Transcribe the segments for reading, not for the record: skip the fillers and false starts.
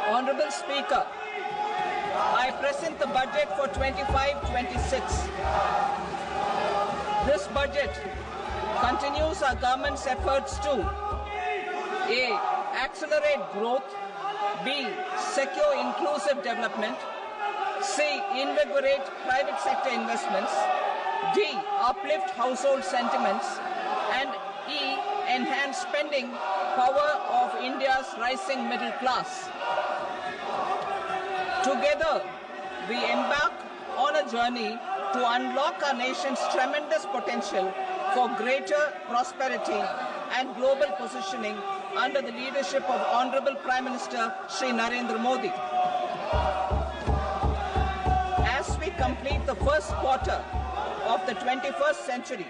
Honourable Speaker, I present the budget for 25-26. This budget continues our government's efforts to A. Accelerate growth, B. Secure inclusive development, C. Invigorate private sector investments, D. Uplift household sentiments, and E. Enhance spending power of India's rising middle class. Together, we embark on a journey to unlock our nation's tremendous potential for greater prosperity and global positioning under the leadership of Honourable Prime Minister Shri Narendra Modi. As we complete the first quarter of the 21st century,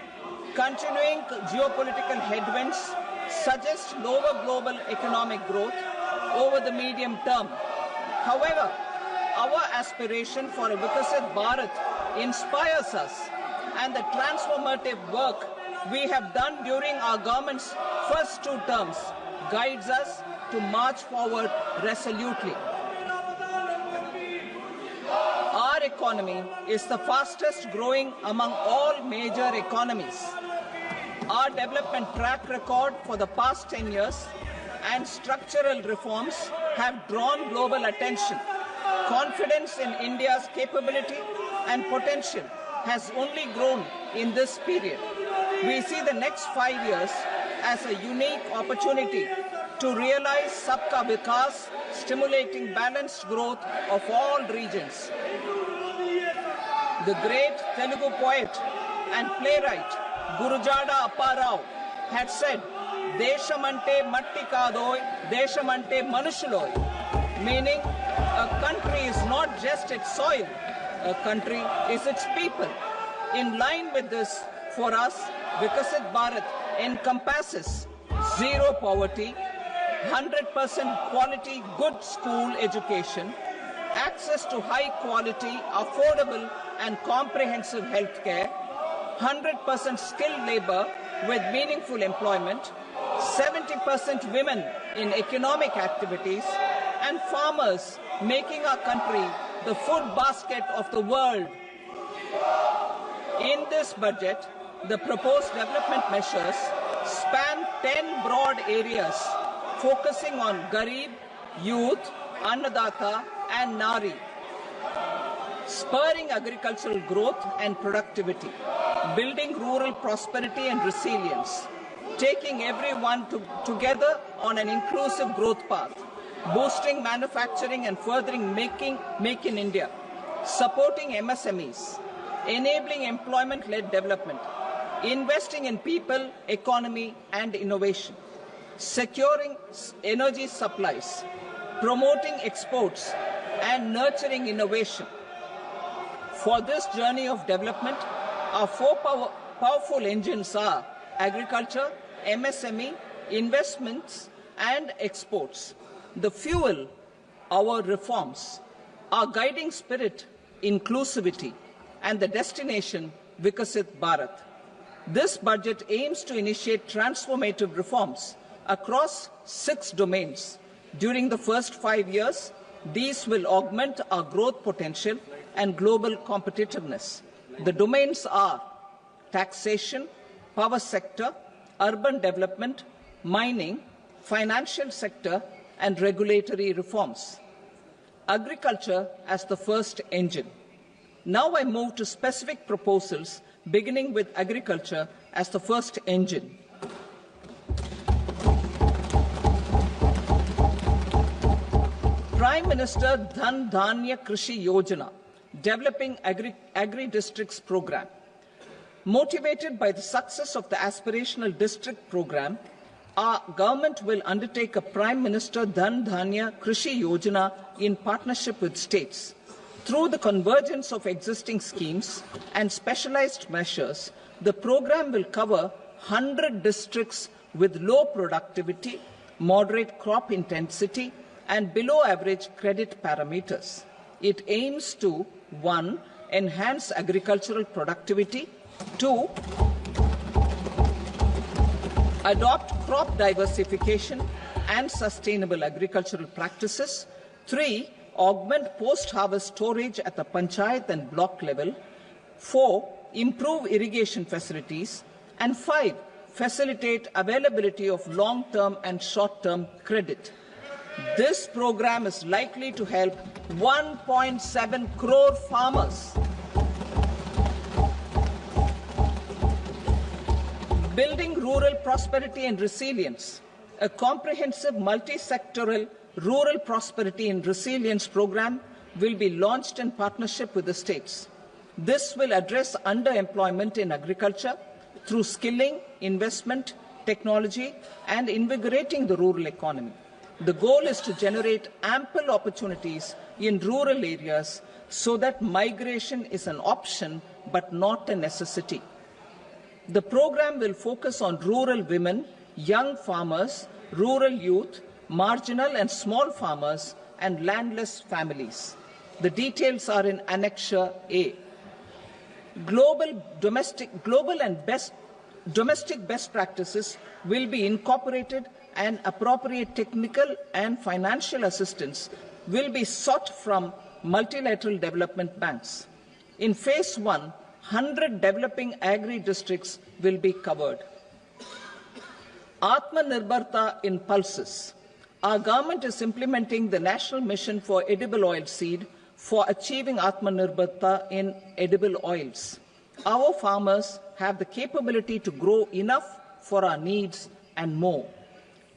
continuing geopolitical headwinds suggest lower global economic growth over the medium term. However, our aspiration for a Vikasit Bharat inspires us, and the transformative work we have done during our government's first 2 terms guides us to march forward resolutely. Our economy is the fastest growing among all major economies. Our development track record for the past 10 years and structural reforms have drawn global attention. Confidence in India's capability and potential has only grown in this period. We see the next 5 years as a unique opportunity to realize Sabka Vikas, stimulating balanced growth of all regions. The great Telugu poet and playwright Gurujada Apparao had said, "Deshamante matti kadoy, deshamante manushuloy," meaning a country is not just its soil, a country is its people. In line with this, for us, Vikasit Bharat encompasses zero poverty, 100% quality good school education, access to high quality, affordable and comprehensive health care, 100% skilled labor with meaningful employment, 70% women in economic activities, and farmers making our country the food basket of the world. In this budget, the proposed development measures span 10 broad areas, focusing on Garib, Youth, Annadata, and Nari, spurring agricultural growth and productivity, building rural prosperity and resilience, taking everyone together on an inclusive growth path, boosting manufacturing and furthering Make in India, supporting MSMEs, enabling employment-led development, investing in people, economy, and innovation, securing energy supplies, promoting exports, and nurturing innovation. For this journey of development, our 4 powerful engines are agriculture, MSME, investments, and exports. The fuel, our reforms, our guiding spirit, inclusivity, and the destination, Vikasit Bharat. This budget aims to initiate transformative reforms across 6 domains. During the first 5 years, these will augment our growth potential and global competitiveness. The domains are taxation, power sector, urban development, mining, financial sector, and regulatory reforms. Agriculture as the first engine. Now I move to specific proposals, beginning with agriculture as the first engine. Prime Minister Dhan Dhanya Krishi Yojana, developing agri-districts program. Motivated by the success of the aspirational district program, our government will undertake a Prime Minister Dhan Dhanya Krishi Yojana in partnership with states. Through the convergence of existing schemes and specialized measures, the program will cover 100 districts with low productivity, moderate crop intensity, and below average credit parameters. It aims to 1. Enhance agricultural productivity, 2. Adopt crop diversification and sustainable agricultural practices, 3. Augment post-harvest storage at the panchayat and block level. 4. Improve irrigation facilities. And 5. Facilitate availability of long-term and short-term credit. This program is likely to help 1.7 crore farmers. Building rural prosperity and resilience. A comprehensive multi-sectoral rural prosperity and resilience program will be launched in partnership with the states. This will address underemployment in agriculture through skilling, investment, technology, and invigorating the rural economy. The goal is to generate ample opportunities in rural areas so that migration is an option but not a necessity. The program will focus on rural women, young farmers, rural youth, marginal and small farmers, and landless families. The details are in Annexure A. Domestic best practices will be incorporated, and appropriate technical and financial assistance will be sought from multilateral development banks. In Phase 1, 100 developing agri-districts will be covered. Atmanirbharta in pulses. Our government is implementing the National Mission for Edible Oilseed for achieving Atmanirbharta in edible oils. Our farmers have the capability to grow enough for our needs and more.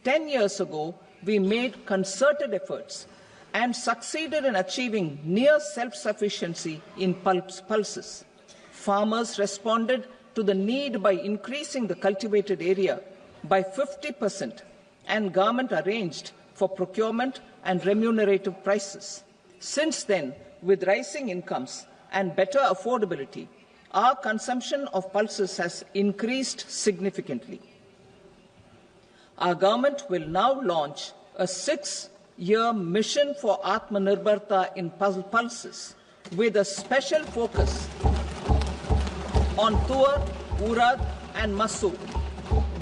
10 years ago, we made concerted efforts and succeeded in achieving near self-sufficiency in pulses. Farmers responded to the need by increasing the cultivated area by 50%, and government arranged for procurement and remunerative prices. Since then, with rising incomes and better affordability, our consumption of pulses has increased significantly. Our government will now launch a 6-year mission for Atmanirbharta in pulses with a special focus on Tuar, Urad and Masoor.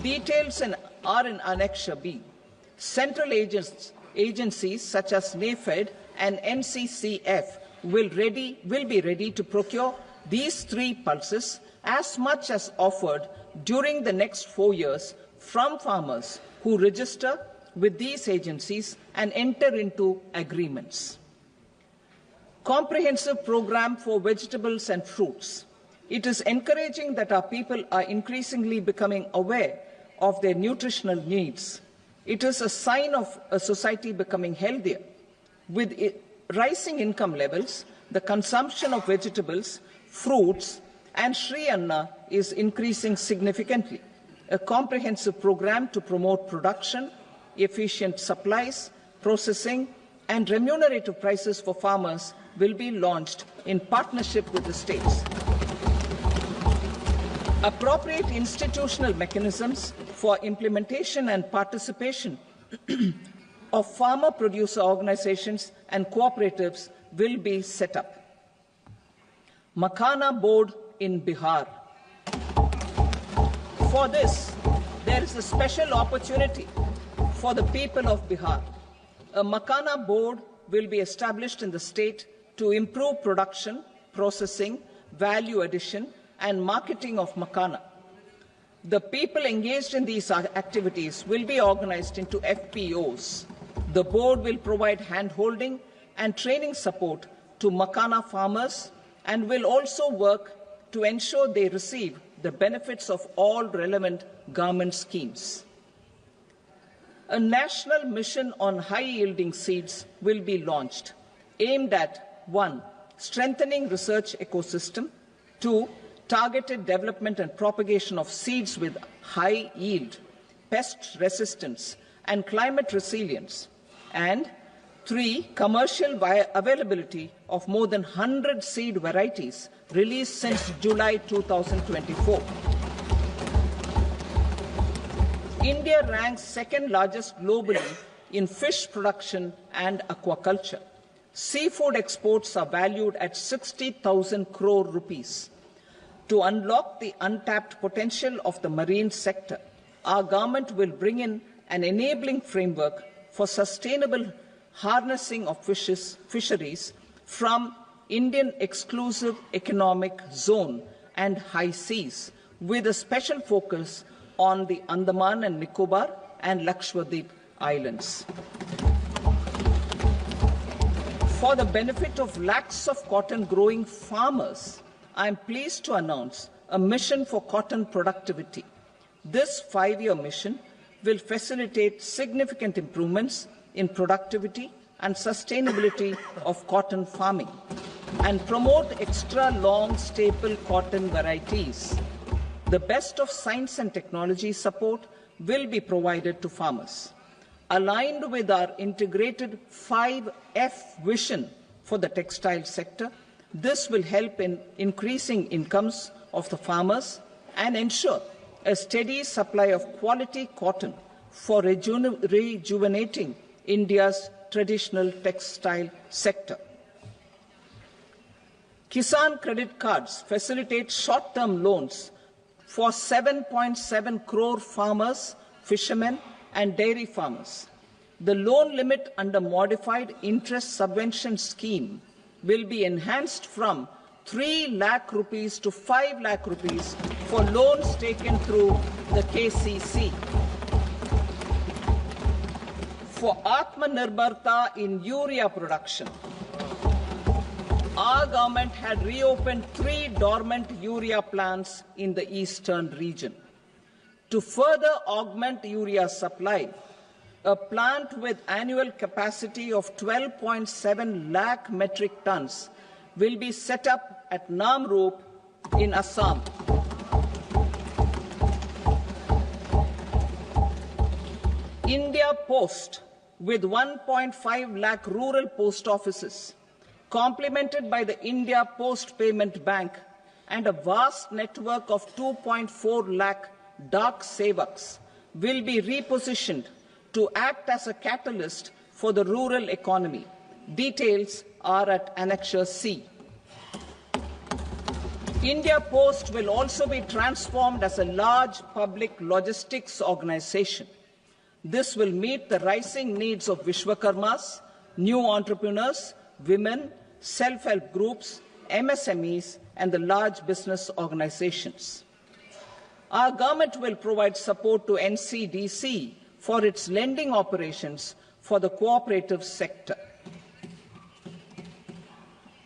Details are in Annexure B. Central agencies such as NAFED and NCCF will be ready to procure these 3 pulses as much as offered during the next 4 years from farmers who register with these agencies and enter into agreements. Comprehensive program for vegetables and fruits. It is encouraging that our people are increasingly becoming aware of their nutritional needs. It is a sign of a society becoming healthier. With rising income levels, the consumption of vegetables, fruits, and Sri Anna is increasing significantly. A comprehensive program to promote production, efficient supplies, processing, and remunerative prices for farmers will be launched in partnership with the states. Appropriate institutional mechanisms for implementation and participation of farmer producer organizations and cooperatives will be set up. Makhana board in Bihar. For this, there is a special opportunity for the people of Bihar. A Makhana board will be established in the state to improve production, processing, value addition, and marketing of Makhana. The people engaged in these activities will be organized into FPOs. The board will provide hand-holding and training support to Makhana farmers and will also work to ensure they receive the benefits of all relevant government schemes. A national mission on high-yielding seeds will be launched, aimed at 1. Strengthening research ecosystem, 2. Targeted development and propagation of seeds with high yield, pest resistance, and climate resilience, and 3. Commercial availability of more than 100 seed varieties released since July 2024. India ranks second largest globally in fish production and aquaculture. Seafood exports are valued at 60,000 crore rupees. To unlock the untapped potential of the marine sector, our government will bring in an enabling framework for sustainable harnessing of fisheries from Indian exclusive economic zone and high seas, with a special focus on the Andaman and Nicobar and Lakshadweep Islands. For the benefit of lakhs of cotton growing farmers, I am pleased to announce a mission for cotton productivity. This 5-year mission will facilitate significant improvements in productivity and sustainability of cotton farming and promote extra long staple cotton varieties. The best of science and technology support will be provided to farmers. Aligned with our integrated 5F vision for the textile sector, this will help in increasing incomes of the farmers and ensure a steady supply of quality cotton for rejuvenating India's traditional textile sector. Kisan credit cards facilitate short-term loans for 7.7 crore farmers, fishermen, and dairy farmers. The loan limit under modified interest subvention scheme will be enhanced from 3 lakh rupees to 5 lakh rupees for loans taken through the KCC. For Atmanirbharta in urea production, our government had reopened 3 dormant urea plants in the eastern region. To further augment urea supply, a plant with annual capacity of 12.7 lakh metric tons will be set up at Namrup in Assam. India Post, with 1.5 lakh rural post offices, complemented by the India Post Payment Bank and a vast network of 2.4 lakh Dak Sevaks, will be repositioned to act as a catalyst for the rural economy. Details are at Annexure C. India Post will also be transformed as a large public logistics organization. This will meet the rising needs of Vishwakarmas, new entrepreneurs, women, self-help groups, MSMEs, and the large business organizations. Our government will provide support to NCDC for its lending operations for the cooperative sector.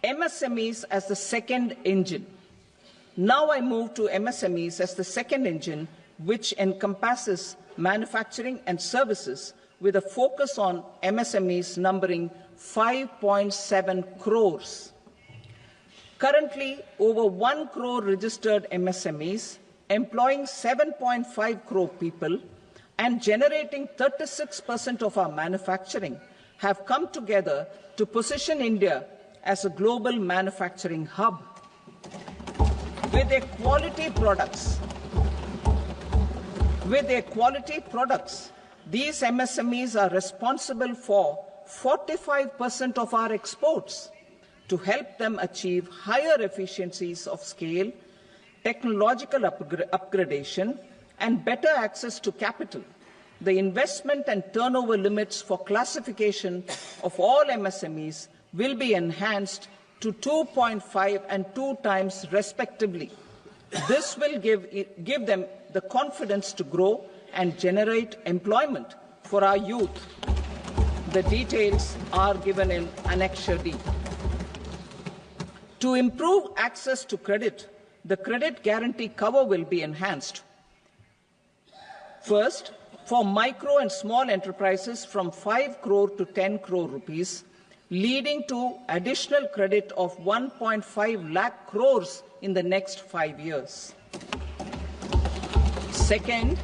MSMEs as the second engine. Now I move to MSMEs as the second engine, which encompasses manufacturing and services with a focus on MSMEs numbering 5.7 crores. Currently, over 1 crore registered MSMEs, employing 7.5 crore people and generating 36% of our manufacturing, have come together to position India as a global manufacturing hub. With their quality products, these MSMEs are responsible for 45% of our exports. To help them achieve higher efficiencies of scale, technological upgradation, and better access to capital, the investment and turnover limits for classification of all MSMEs will be enhanced to 2.5 and 2 times respectively. This will give them the confidence to grow and generate employment for our youth. The details are given in Annexure D. To improve access to credit, the credit guarantee cover will be enhanced. First, for micro and small enterprises from 5 crore to 10 crore rupees, leading to additional credit of 1.5 lakh crores in the next 5 years. Second,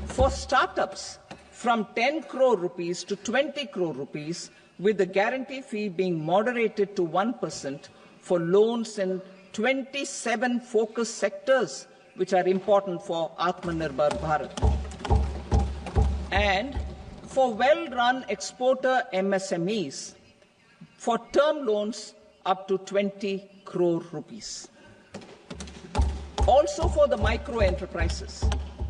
for startups from 10 crore rupees to 20 crore rupees, with the guarantee fee being moderated to 1% for loans in 27 focus sectors which are important for Atmanirbhar Bharat. And for well-run exporter MSMEs, for term loans up to 20 crore rupees. Also for the micro enterprises,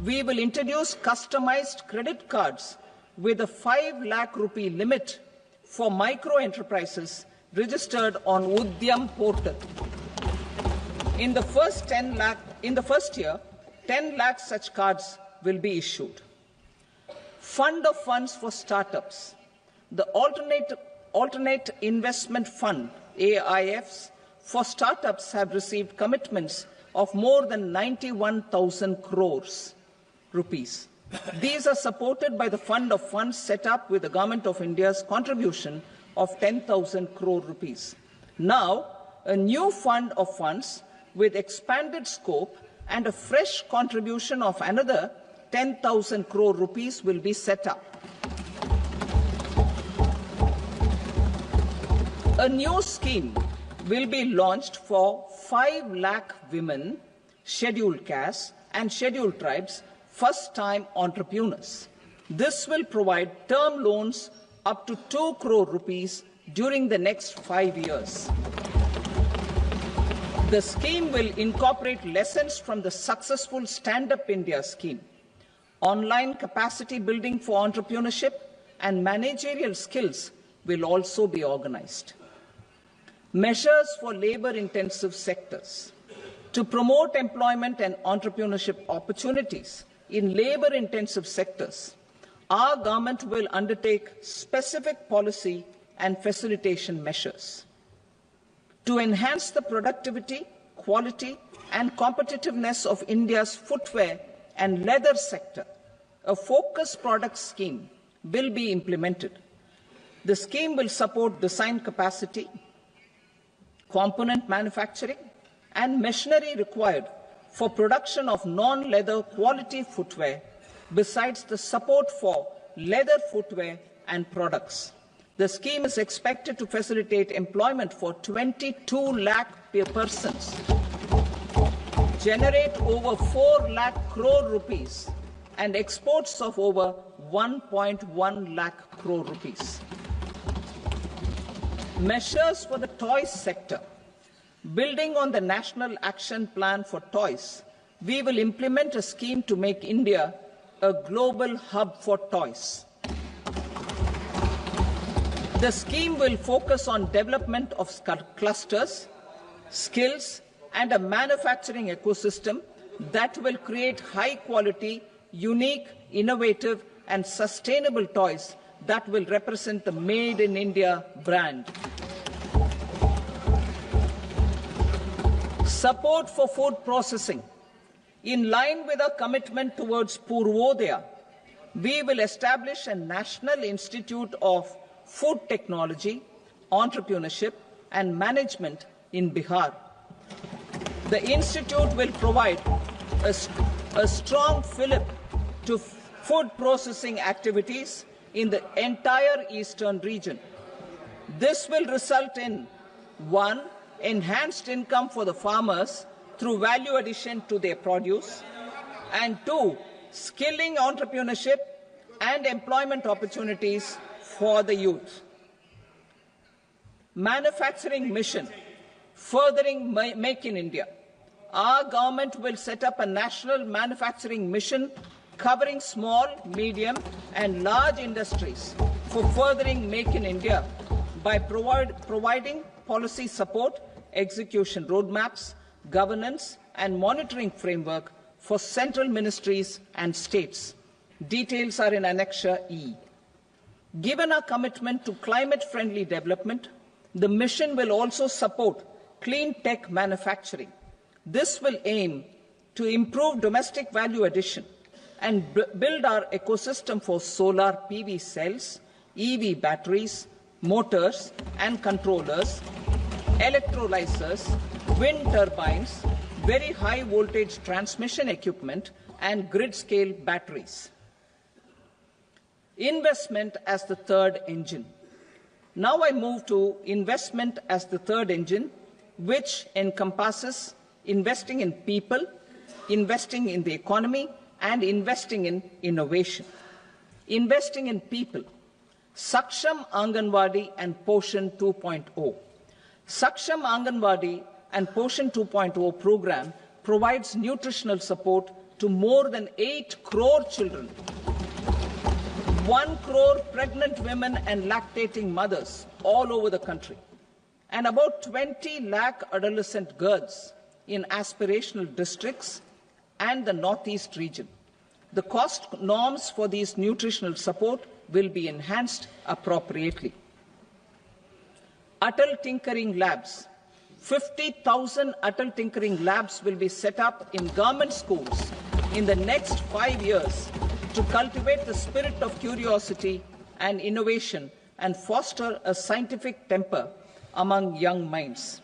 we will introduce customized credit cards with a 5 lakh rupee limit for micro enterprises registered on Udyam portal. In the first year, 10 lakh such cards will be issued. Fund of funds for startups. The alternate investment fund, AIFs, for startups have received commitments of more than 91,000 crores rupees. These are supported by the fund of funds set up with the Government of India's contribution of 10,000 crore rupees. Now, a new fund of funds with expanded scope and a fresh contribution of another 10,000 crore rupees will be set up. A new scheme will be launched for 5 lakh women, scheduled castes and scheduled tribes, first-time entrepreneurs. This will provide term loans up to 2 crore rupees during the next 5 years. The scheme will incorporate lessons from the successful Stand Up India scheme. Online capacity building for entrepreneurship and managerial skills will also be organized. Measures for labor-intensive sectors. To promote employment and entrepreneurship opportunities in labor-intensive sectors, our government will undertake specific policy and facilitation measures. To enhance the productivity, quality, and competitiveness of India's footwear and leather sector, a focused product scheme will be implemented. The scheme will support design capacity, component manufacturing, and machinery required for production of non-leather quality footwear, besides the support for leather footwear and products. The scheme is expected to facilitate employment for 22 lakh persons, generate over 4 lakh crore rupees, and exports of over 1.1 lakh crore rupees. Measures for the toys sector. Building on the National Action Plan for Toys, we will implement a scheme to make India a global hub for toys. The scheme will focus on development of clusters, skills, and a manufacturing ecosystem that will create high-quality, unique, innovative, and sustainable toys that will represent the Made in India brand. Support for food processing. In line with our commitment towards Purvodaya, we will establish a National Institute of Food Technology, Entrepreneurship and Management in Bihar. The institute will provide a strong fillip to food processing activities in the entire eastern region. This will result in 1. Enhanced income for the farmers through value addition to their produce, and 2. Skilling entrepreneurship and employment opportunities for the youth. Manufacturing mission, furthering Make in India. Our government will set up a national manufacturing mission covering small, medium, and large industries for furthering Make in India by providing policy support, execution roadmaps, governance, and monitoring framework for central ministries and states. Details are in Annexure E. Given our commitment to climate-friendly development, the mission will also support clean tech manufacturing. This will aim to improve domestic value addition and build our ecosystem for solar PV cells, EV batteries, motors and controllers, electrolyzers, wind turbines, very high voltage transmission equipment, and grid-scale batteries. Investment as the third engine. Now I move to investment as the third engine, which encompasses investing in people, investing in the economy, and investing in innovation. Investing in people. Saksham Anganwadi and Poshan 2.0. Saksham Anganwadi and Poshan 2.0 program provides nutritional support to more than 8 crore children. 1 crore pregnant women and lactating mothers all over the country, and about 20 lakh adolescent girls in aspirational districts and the Northeast region. The cost norms for these nutritional support will be enhanced appropriately. Atal Tinkering Labs. 50,000 Atal Tinkering Labs will be set up in government schools in the next 5 years to cultivate the spirit of curiosity and innovation and foster a scientific temper among young minds.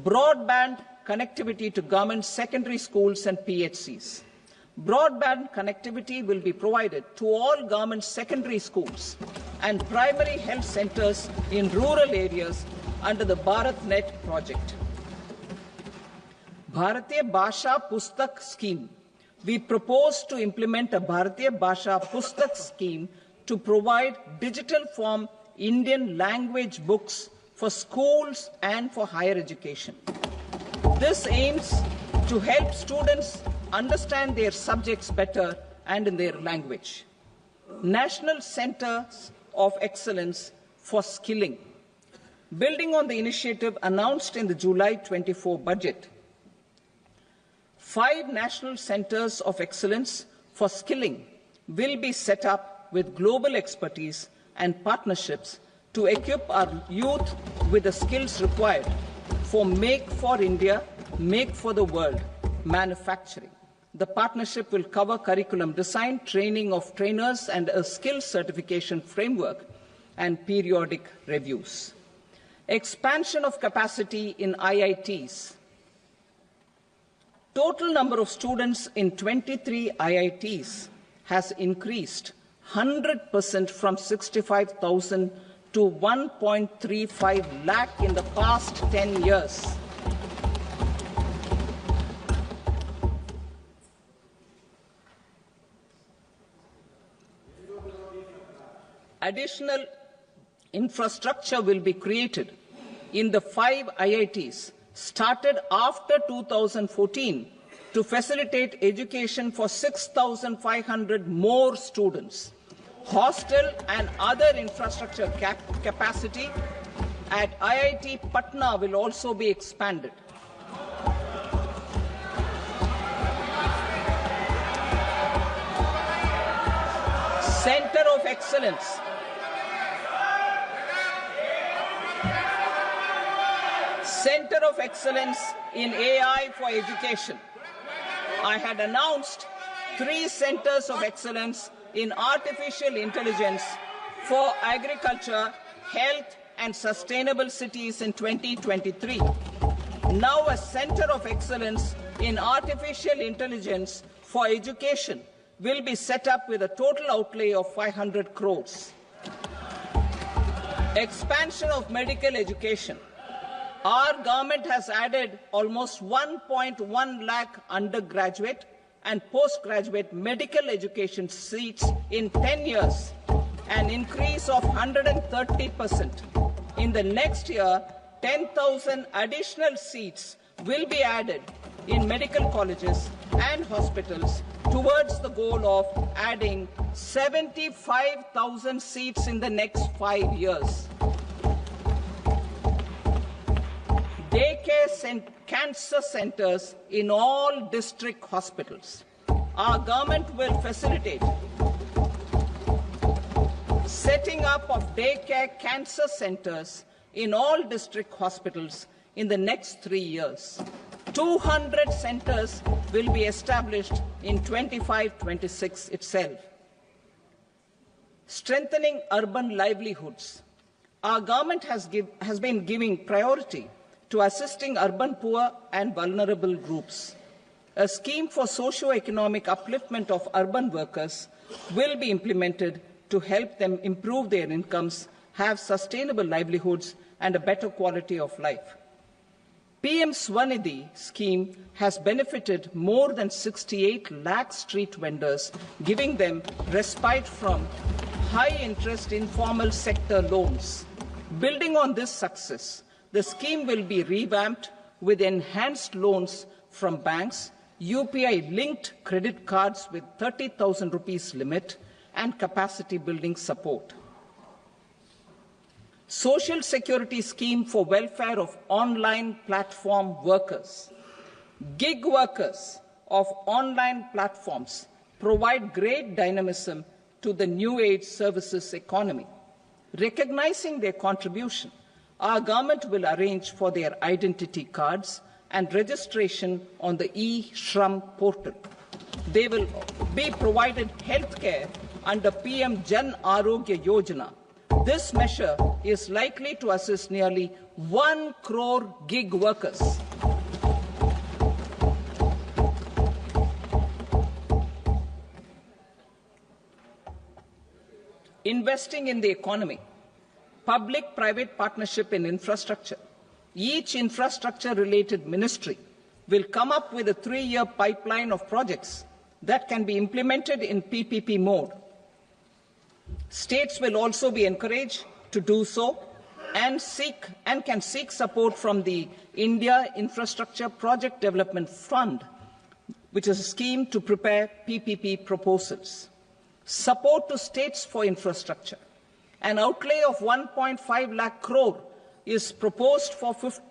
Broadband connectivity to government secondary schools and PHCs. Broadband connectivity will be provided to all government secondary schools and primary health centers in rural areas under the BharatNet project. Bharatiya Bhasha Pustak Scheme. We propose to implement a Bharatiya Bhasha Pustak scheme to provide digital form Indian language books for schools and for higher education. This aims to help students understand their subjects better and in their language. National Centers of Excellence for Skilling. Building on the initiative announced in the July 24 budget, 5 national centers of excellence for skilling will be set up with global expertise and partnerships to equip our youth with the skills required for Make for India, Make for the World manufacturing. The partnership will cover curriculum design, training of trainers, and a skills certification framework and periodic reviews. Expansion of capacity in IITs. Total number of students in 23 IITs has increased 100% from 65,000 to 1.35 lakh in the past 10 years. Additional infrastructure will be created in the 5 IITs started after 2014 to facilitate education for 6,500 more students. Hostel and other infrastructure capacity at IIT Patna will also be expanded. Center of Excellence. Center of Excellence in AI for Education. I had announced 3 centers of excellence in artificial intelligence for agriculture, health, and sustainable cities in 2023. Now a center of excellence in artificial intelligence for education will be set up with a total outlay of 500 crores. Expansion of medical education. Our government has added almost 1.1 lakh undergraduate and postgraduate medical education seats in 10 years, an increase of 130%. In the next year, 10,000 additional seats will be added in medical colleges and hospitals towards the goal of adding 75,000 seats in the next 5 years. Daycare cancer centers in all district hospitals. Our government will facilitate setting up of daycare cancer centers in all district hospitals in the next 3 years. 200 centers will be established in 25-26 itself. Strengthening urban livelihoods. Our government has been giving priority to assisting urban poor and vulnerable groups. A scheme for socio-economic upliftment of urban workers will be implemented to help them improve their incomes, have sustainable livelihoods, and a better quality of life. PM Swanidhi scheme has benefited more than 68 lakh street vendors, giving them respite from high-interest informal sector loans. Building on this success, the scheme will be revamped with enhanced loans from banks, UPI-linked credit cards with 30,000 rupees limit, and capacity building support. Social Security scheme for welfare of online platform workers. Gig workers of online platforms provide great dynamism to the new age services economy. Recognizing their contribution, our government will arrange for their identity cards and registration on the e-Shram portal. They will be provided healthcare under PM Jan Arogya Yojana. This measure is likely to assist nearly 1 crore gig workers. Investing in the economy, public-private partnership in infrastructure. Each infrastructure-related ministry will come up with a 3-year pipeline of projects that can be implemented in PPP mode. States will also be encouraged to do so and can seek support from the India Infrastructure Project Development Fund, which is a scheme to prepare PPP proposals. Support to states for infrastructure. An outlay of 1.5 lakh crore is proposed for the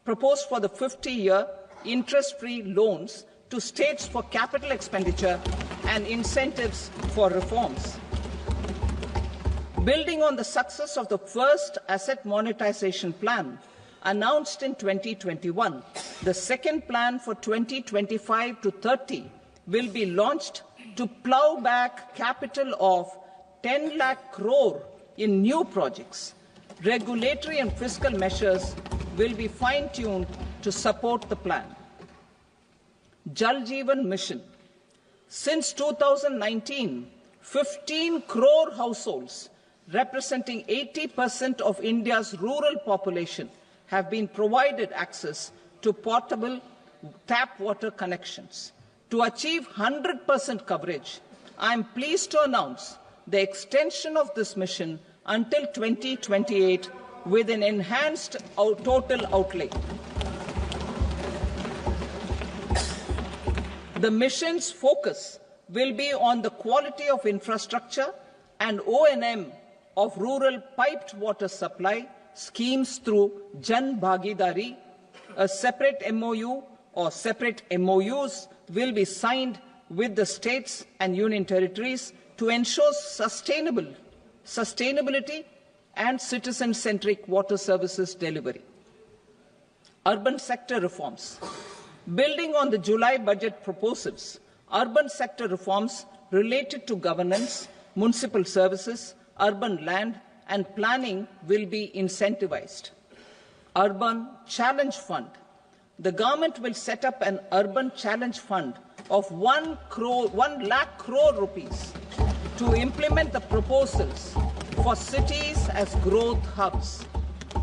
50-year interest-free loans to states for capital expenditure and incentives for reforms. Building on the success of the first asset monetization plan announced in 2021, the second plan for 2025 to 30 will be launched to plough back capital of 10 lakh crore in new projects. Regulatory and fiscal measures will be fine-tuned to support the plan. Jal Jeevan Mission. Since 2019, 15 crore households, representing 80% of India's rural population, have been provided access to portable tap water connections. To achieve 100% coverage, I am pleased to announce the extension of this mission until 2028 with an enhanced total outlay. The mission's focus will be on the quality of infrastructure and O&M of rural piped water supply schemes through Jan Bhagidari. A separate MOU or separate MOUs will be signed with the states and union territories to ensure sustainability and citizen-centric water services delivery. Urban sector reforms. Building on the July budget proposals, urban sector reforms related to governance, municipal services, urban land and planning will be incentivized. Urban Challenge Fund. The government will set up an urban challenge fund of 1 lakh crore rupees to implement the proposals for cities as growth hubs,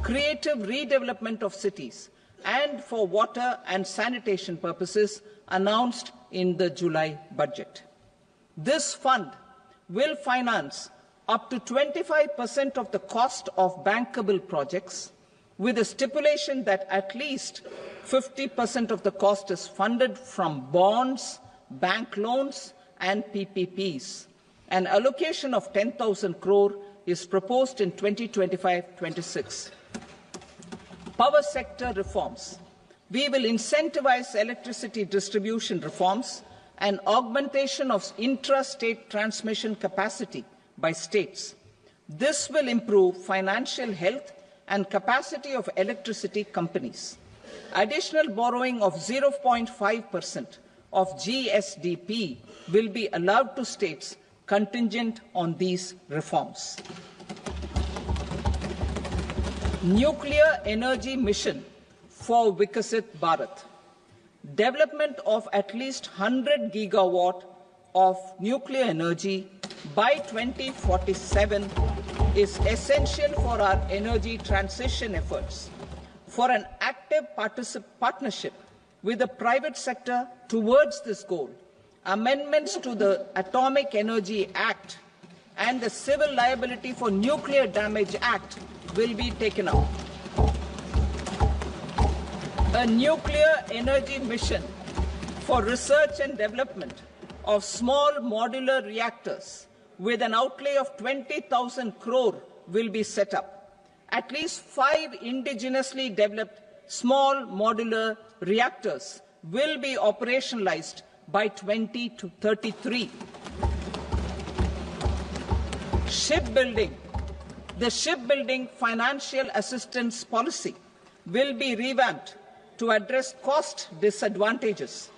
creative redevelopment of cities, and for water and sanitation purposes announced in the July budget. This fund will finance up to 25% of the cost of bankable projects, with a stipulation that at least 50% of the cost is funded from bonds, bank loans, and PPPs. An allocation of 10,000 crore is proposed in 2025-26. Power sector reforms. We will incentivize electricity distribution reforms and augmentation of intra-state transmission capacity by states. This will improve financial health and capacity of electricity companies. Additional borrowing of 0.5% of GSDP will be allowed to states contingent on these reforms. Nuclear energy mission for Vikasit Bharat. Development of at least 100 gigawatt of nuclear energy by 2047 is essential for our energy transition efforts. For an active partnership with the private sector towards this goal, amendments to the Atomic Energy Act and the Civil Liability for Nuclear Damage Act will be taken up. A nuclear energy mission for research and development of small modular reactors with an outlay of 20,000 crore will be set up. At least 5 indigenously developed small modular reactors will be operationalized by 2033. Shipbuilding. The shipbuilding financial assistance policy will be revamped to address cost disadvantages.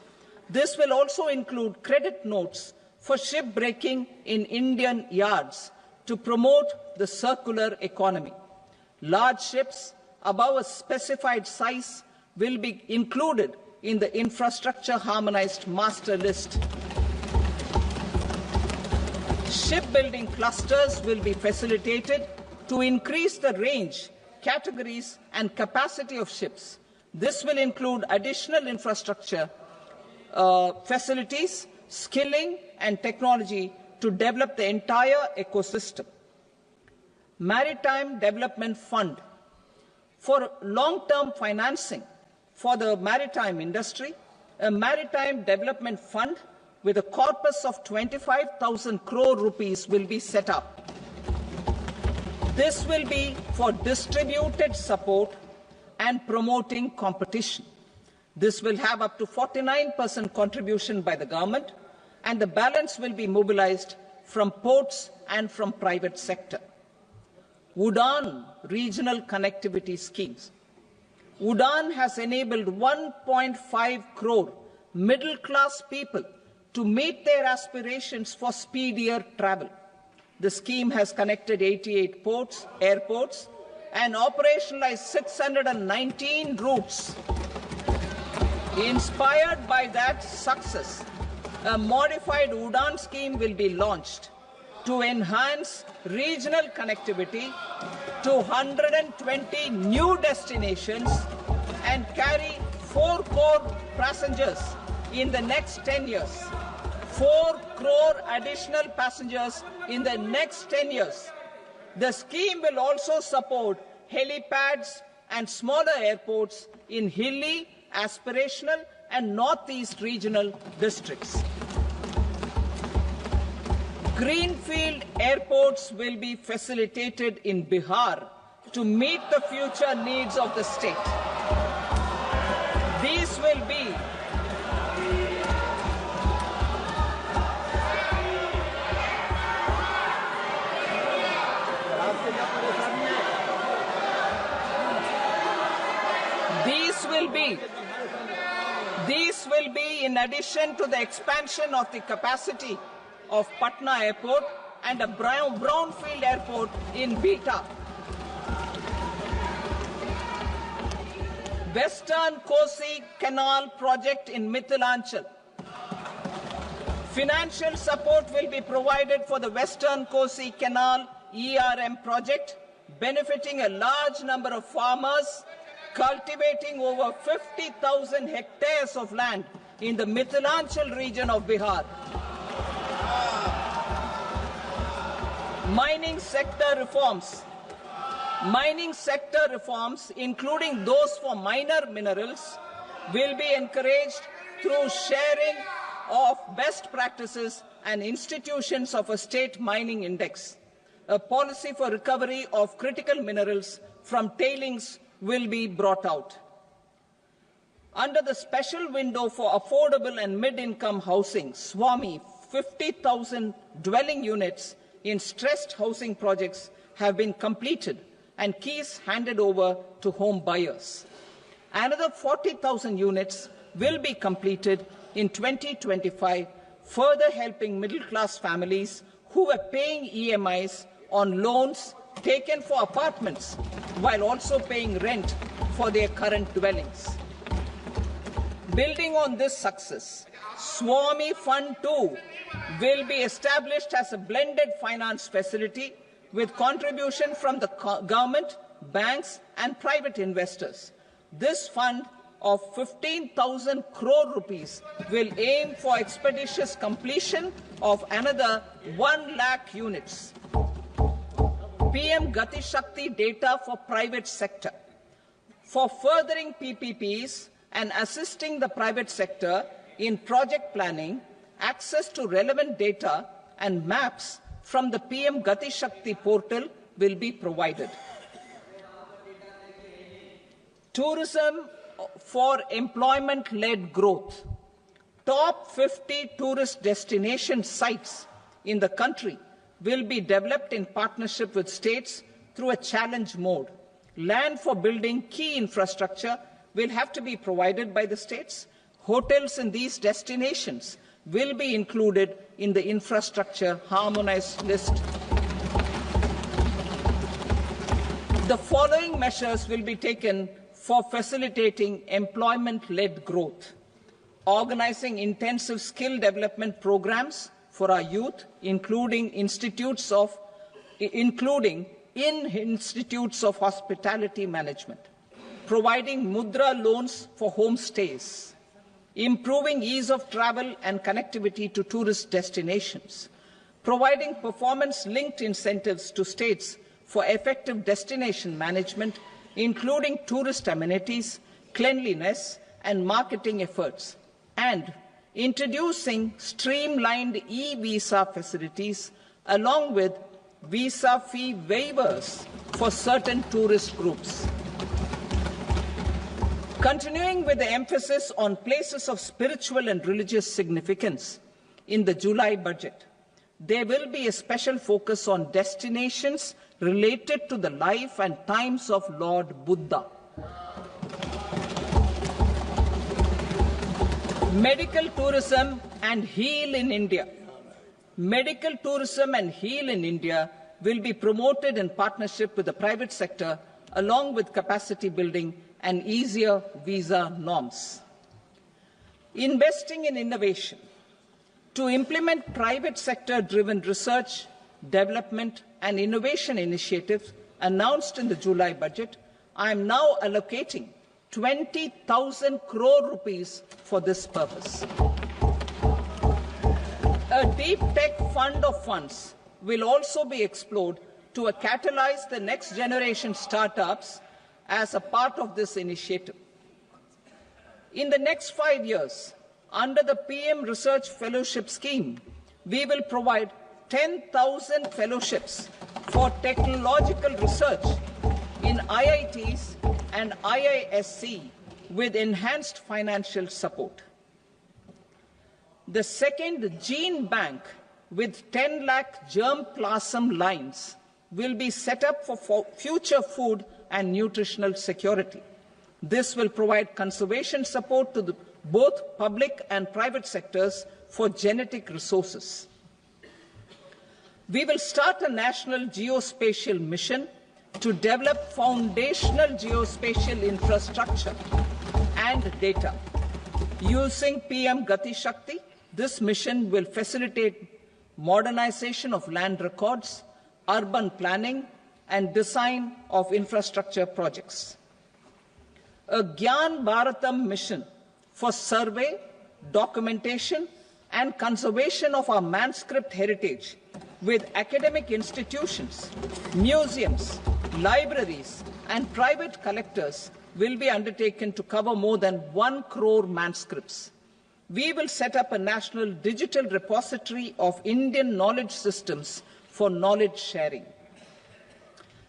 This will also include credit notes for shipbreaking in Indian yards to promote the circular economy. Large ships above a specified size will be included in the infrastructure harmonized master list. Shipbuilding clusters will be facilitated to increase the range, categories and capacity of ships. This will include additional infrastructure, facilities, skilling and technology to develop the entire ecosystem. Maritime Development Fund. For long-term financing for the maritime industry, a Maritime Development Fund with a corpus of 25,000 crore rupees will be set up. This will be for distributed support and promoting competition. This will have up to 49% contribution by the government, and the balance will be mobilized from ports and from private sector. UDAN regional connectivity schemes. UDAN has enabled 1.5 crore middle-class people to meet their aspirations for speedier travel. The scheme has connected 88 ports, airports, and operationalized 619 routes. Inspired by that success, a modified UDAN scheme will be launched to enhance regional connectivity to 120 new destinations and carry 4 crore passengers in the next 10 years. 4 crore additional passengers in the next 10 years. The scheme will also support helipads and smaller airports in hilly, aspirational and northeast regional districts. Greenfield airports will be facilitated in Bihar to meet the future needs of the state. These will be These will be in addition to the expansion of the capacity of Patna Airport and a brownfield airport in Beta. Western Kosi Canal project in Mithilanchal. Financial support will be provided for the Western Kosi Canal ERM project, benefiting a large number of farmers cultivating over 50,000 hectares of land in the Mithilanchal region of Bihar. Mining sector reforms. Mining sector reforms, including those for minor minerals, will be encouraged through sharing of best practices and institutions of a state mining index. A policy for recovery of critical minerals from tailings will be brought out. Under the special window for affordable and mid-income housing, SWAMI, 50,000 dwelling units in stressed housing projects have been completed and keys handed over to home buyers. Another 40,000 units will be completed in 2025, further helping middle-class families who were paying EMIs on loans taken for apartments while also paying rent for their current dwellings. Building on this success, SWAMI Fund 2 will be established as a blended finance facility with contribution from the government, banks and private investors. This fund of 15,000 crore rupees will aim for expeditious completion of another 1 lakh units. PM Gati Shakti data for private sector. For furthering PPPs and assisting the private sector in project planning, access to relevant data and maps from the PM Gati Shakti portal will be provided. Tourism for employment-led growth. Top 50 tourist destination sites in the country will be developed in partnership with states through a challenge mode. Land for building key infrastructure will have to be provided by the states. Hotels in these destinations will be included in the infrastructure harmonized list. The following measures will be taken for facilitating employment-led growth. Organizing intensive skill development programs for our youth, including in institutes of hospitality management. Providing mudra loans for homestays. Improving ease of travel and connectivity to tourist destinations. Providing performance-linked incentives to states for effective destination management, including tourist amenities, cleanliness, and marketing efforts. And introducing streamlined e-visa facilities along with visa fee waivers for certain tourist groups. Continuing with the emphasis on places of spiritual and religious significance, in the July budget, there will be a special focus on destinations related to the life and times of Lord Buddha. Medical tourism and heal in India. Medical tourism and heal in India will be promoted in partnership with the private sector, along with capacity building and easier visa norms. Investing in innovation. To implement private sector-driven research, development and innovation initiatives announced in the July budget, I am now allocating 20,000 crore rupees for this purpose. A deep tech fund of funds will also be explored to catalyze the next generation startups as a part of this initiative. In the next 5 years, under the PM Research Fellowship Scheme, we will provide 10,000 fellowships for technological research in IITs and IISc with enhanced financial support. The second gene bank with 10 lakh germplasm lines will be set up for future food and nutritional security. This will provide conservation support to both public and private sectors for genetic resources. We will start a national geospatial mission to develop foundational geospatial infrastructure and data. Using PM Gati Shakti, this mission will facilitate modernization of land records, urban planning, and design of infrastructure projects. A Gyan Bharatam mission for survey, documentation, and conservation of our manuscript heritage with academic institutions, museums, libraries, and private collectors will be undertaken to cover more than 1 crore manuscripts. We will set up a national digital repository of Indian knowledge systems for knowledge sharing.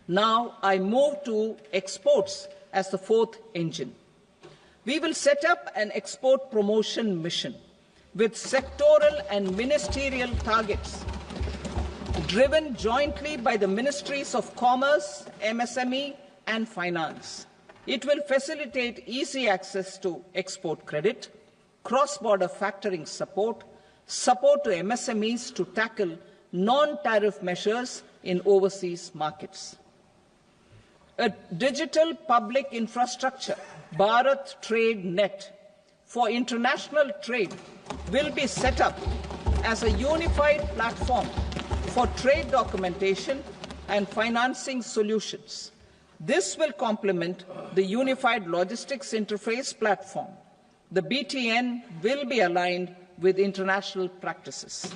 Now I move to exports as the fourth engine. We will set up an export promotion mission with sectoral and ministerial targets driven jointly by the Ministries of Commerce, MSME, and Finance. It will facilitate easy access to export credit, cross-border factoring support, support to MSMEs to tackle non-tariff measures in overseas markets. A digital public infrastructure, Bharat Trade Net, for international trade will be set up as a unified platform for trade documentation and financing solutions. This will complement the Unified Logistics Interface platform. The BTN will be aligned with international practices.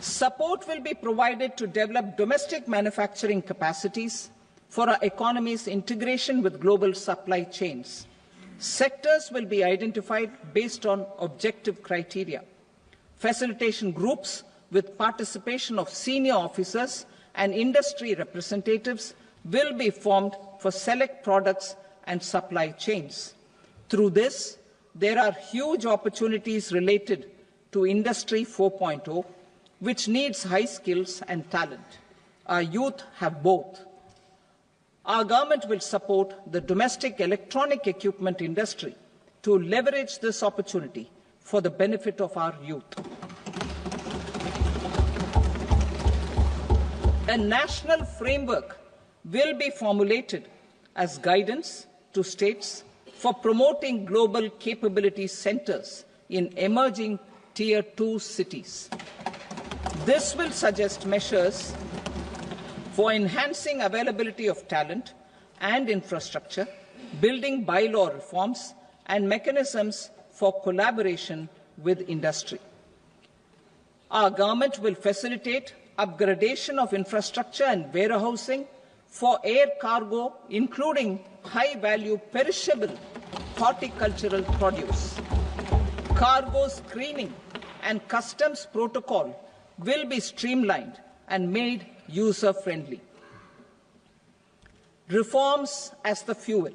Support will be provided to develop domestic manufacturing capacities for our economy's integration with global supply chains. Sectors will be identified based on objective criteria. Facilitation groups with participation of senior officers and industry representatives will be formed for select products and supply chains. Through this, there are huge opportunities related to Industry 4.0, which needs high skills and talent. Our youth have both. Our government will support the domestic electronic equipment industry to leverage this opportunity for the benefit of our youth. A national framework will be formulated as guidance to states for promoting global capability centers in emerging Tier 2 cities. This will suggest measures for enhancing availability of talent and infrastructure, building bylaw reforms, and mechanisms for collaboration with industry. Our government will facilitate upgradation of infrastructure and warehousing for air cargo, including high-value perishable horticultural produce. Cargo screening and customs protocol will be streamlined and made user-friendly. Reforms as the fuel.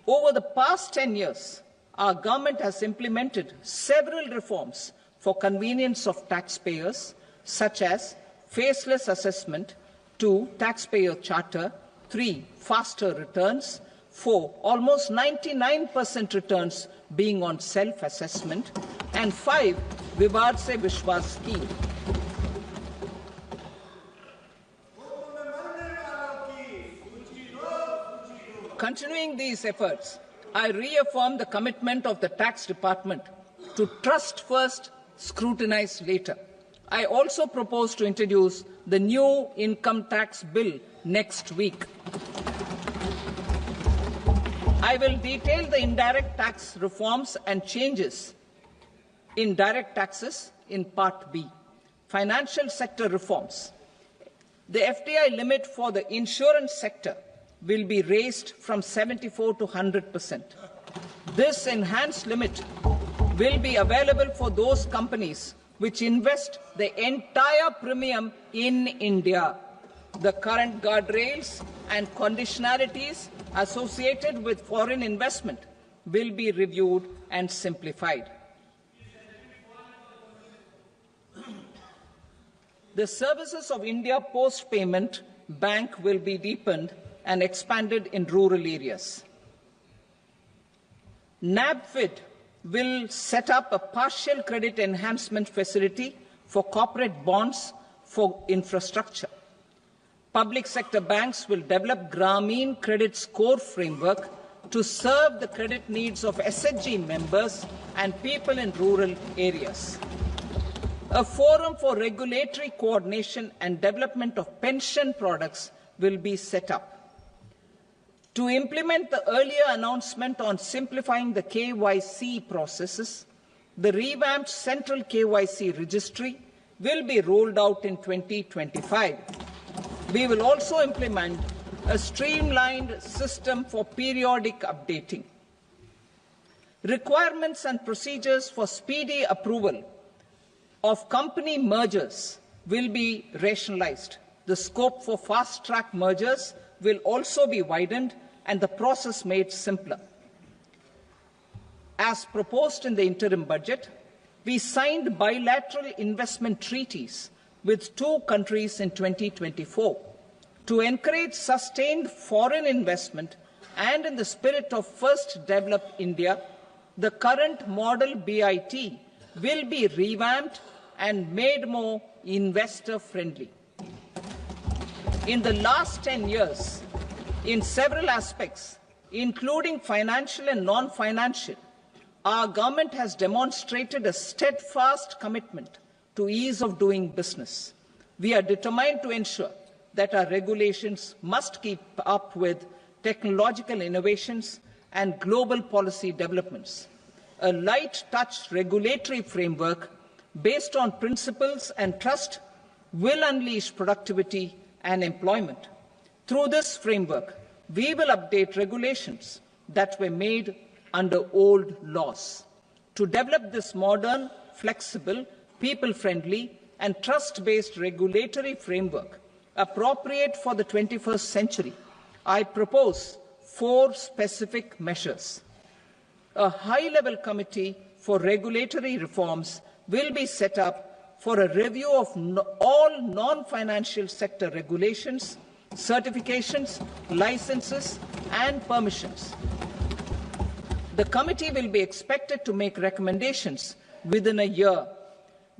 Over the past 10 years, our government has implemented several reforms for convenience of taxpayers, such as faceless assessment, 2, taxpayer charter, 3, faster returns, 4, almost 99% returns being on self-assessment, and 5, Vivad Se Vishwas scheme. Continuing these efforts, I reaffirm the commitment of the Tax Department to trust first, scrutinize later. I also propose to introduce the new income tax bill next week. I will detail the indirect tax reforms and changes in direct taxes in Part B. Financial sector reforms. The FDI limit for the insurance sector will be raised from 74 to 100%. This enhanced limit will be available for those companies which invest the entire premium in India. The current guardrails and conditionalities associated with foreign investment will be reviewed and simplified. The services of India Post Payment Bank will be deepened and expanded in rural areas. NABFID will set up a partial credit enhancement facility for corporate bonds for infrastructure. Public sector banks will develop Grameen Credit Score framework to serve the credit needs of SHG members and people in rural areas. A forum for regulatory coordination and development of pension products will be set up. To implement the earlier announcement on simplifying the KYC processes, the revamped Central KYC Registry will be rolled out in 2025. We will also implement a streamlined system for periodic updating. Requirements and procedures for speedy approval of company mergers will be rationalized. The scope for fast-track mergers will also be widened and the process made simpler. As proposed in the interim budget, we signed bilateral investment treaties with 2 countries in 2024 to encourage sustained foreign investment, and in the spirit of First Develop India, the current model BIT will be revamped and made more investor-friendly. In the last 10 years, in several aspects, including financial and non-financial, our government has demonstrated a steadfast commitment to ease of doing business. We are determined to ensure that our regulations must keep up with technological innovations and global policy developments. A light-touch regulatory framework based on principles and trust will unleash productivity and employment. Through this framework, we will update regulations that were made under old laws. To develop this modern flexible, people-friendly and trust-based regulatory framework appropriate for the 21st century, I propose 4 specific measures. A high-level committee for regulatory reforms will be set up for a review of all non-financial sector regulations, certifications, licenses and permissions. The committee will be expected to make recommendations within a year.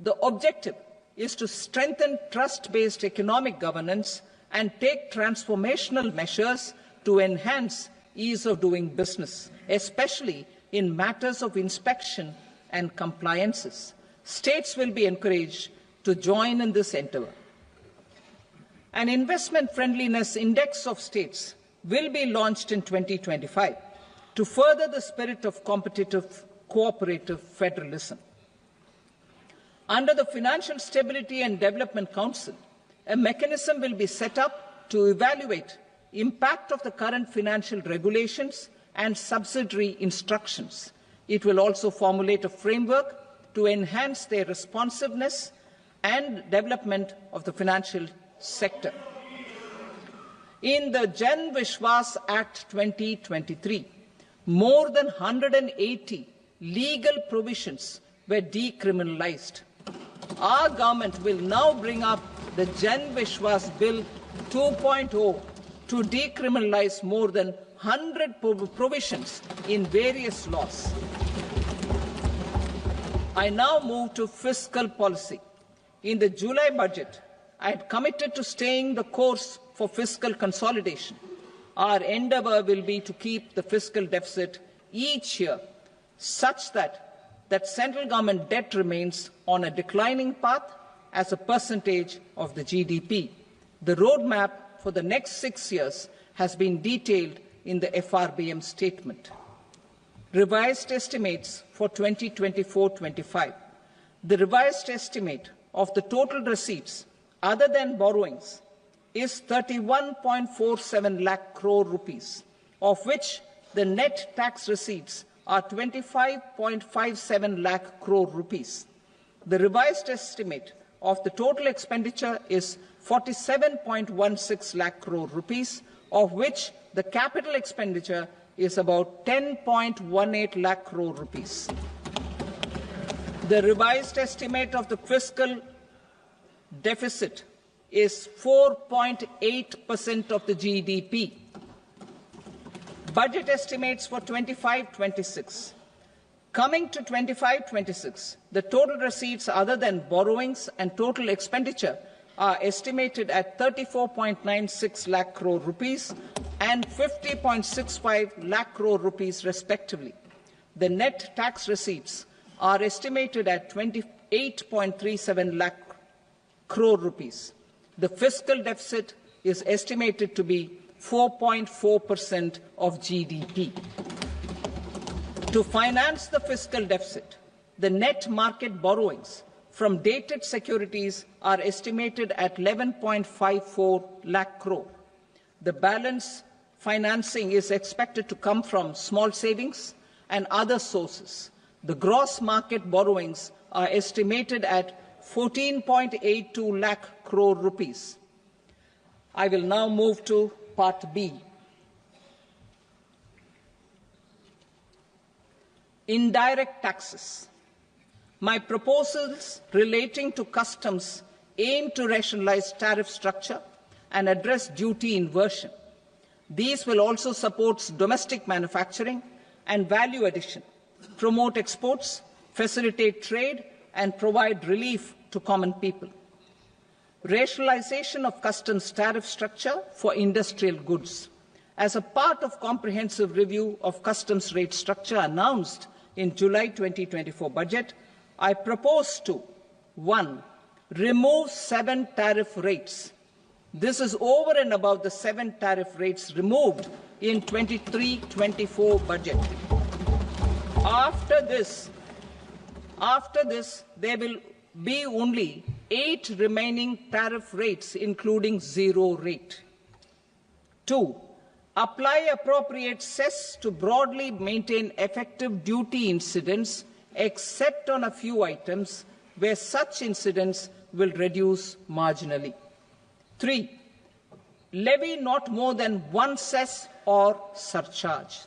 The objective is to strengthen trust-based economic governance and take transformational measures to enhance ease of doing business, especially in matters of inspection and compliances. States will be encouraged to join in this endeavour. An investment friendliness index of states will be launched in 2025 to further the spirit of competitive, cooperative federalism. Under the Financial Stability and Development Council, a mechanism will be set up to evaluate impact of the current financial regulations and subsidiary instructions. It will also formulate a framework to enhance their responsiveness and development of the financial sector. In the Jan Vishwas Act 2023, more than 180 legal provisions were decriminalized. Our government will now bring up the Jan Vishwas Bill 2.0 to decriminalize more than 100 provisions in various laws. I now move to fiscal policy. In the July budget, I had committed to staying the course for fiscal consolidation. Our endeavour will be to keep the fiscal deficit each year such that central government debt remains on a declining path as a percentage of the GDP. The roadmap for the next 6 years has been detailed in the FRBM statement. Revised estimates for 2024-25. The revised estimate of the total receipts other than borrowings is 31.47 lakh crore rupees, of which the net tax receipts are 25.57 lakh crore rupees. The revised estimate of the total expenditure is 47.16 lakh crore rupees, of which the capital expenditure is about 10.18 lakh crore rupees. The revised estimate of the fiscal deficit is 4.8% of the GDP. Budget estimates for 25-26. Coming to 25-26, the total receipts other than borrowings and total expenditure are estimated at 34.96 lakh crore rupees and 50.65 lakh crore rupees respectively. The net tax receipts are estimated at 28.37 lakh crore rupees. The fiscal deficit is estimated to be 4.4% of GDP. To finance the fiscal deficit, the net market borrowings from dated securities are estimated at 11.54 lakh crore. The balance financing is expected to come from small savings and other sources. The gross market borrowings are estimated at 14.82 lakh crore rupees. I will now move to Part B. Indirect taxes. My proposals relating to customs aim to rationalize tariff structure and address duty inversion. These will also support domestic manufacturing and value addition, promote exports, facilitate trade, and provide relief to common people. Rationalization of customs tariff structure for industrial goods. As a part of comprehensive review of customs rate structure announced in July 2024 budget, I propose to 1. Remove 7 tariff rates. This is over and above the 7 tariff rates removed in 23-24 budget. After this, there will be only 8 remaining tariff rates, including 0 rate. 2. Apply appropriate cess to broadly maintain effective duty incidence except on a few items where such incidents will reduce marginally. 3. Levy not more than one cess or surcharge.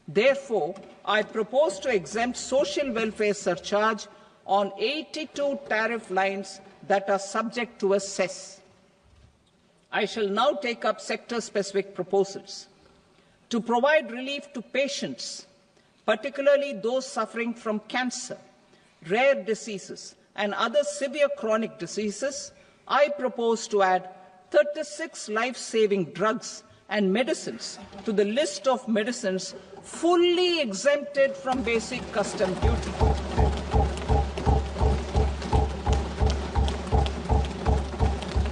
Therefore, I propose to exempt social welfare surcharge on 82 tariff lines that are subject to a cess. I shall now take up sector-specific proposals. To provide relief to patients, particularly those suffering from cancer, rare diseases, and other severe chronic diseases, I propose to add 36 life-saving drugs and medicines to the list of medicines fully exempted from basic custom duty.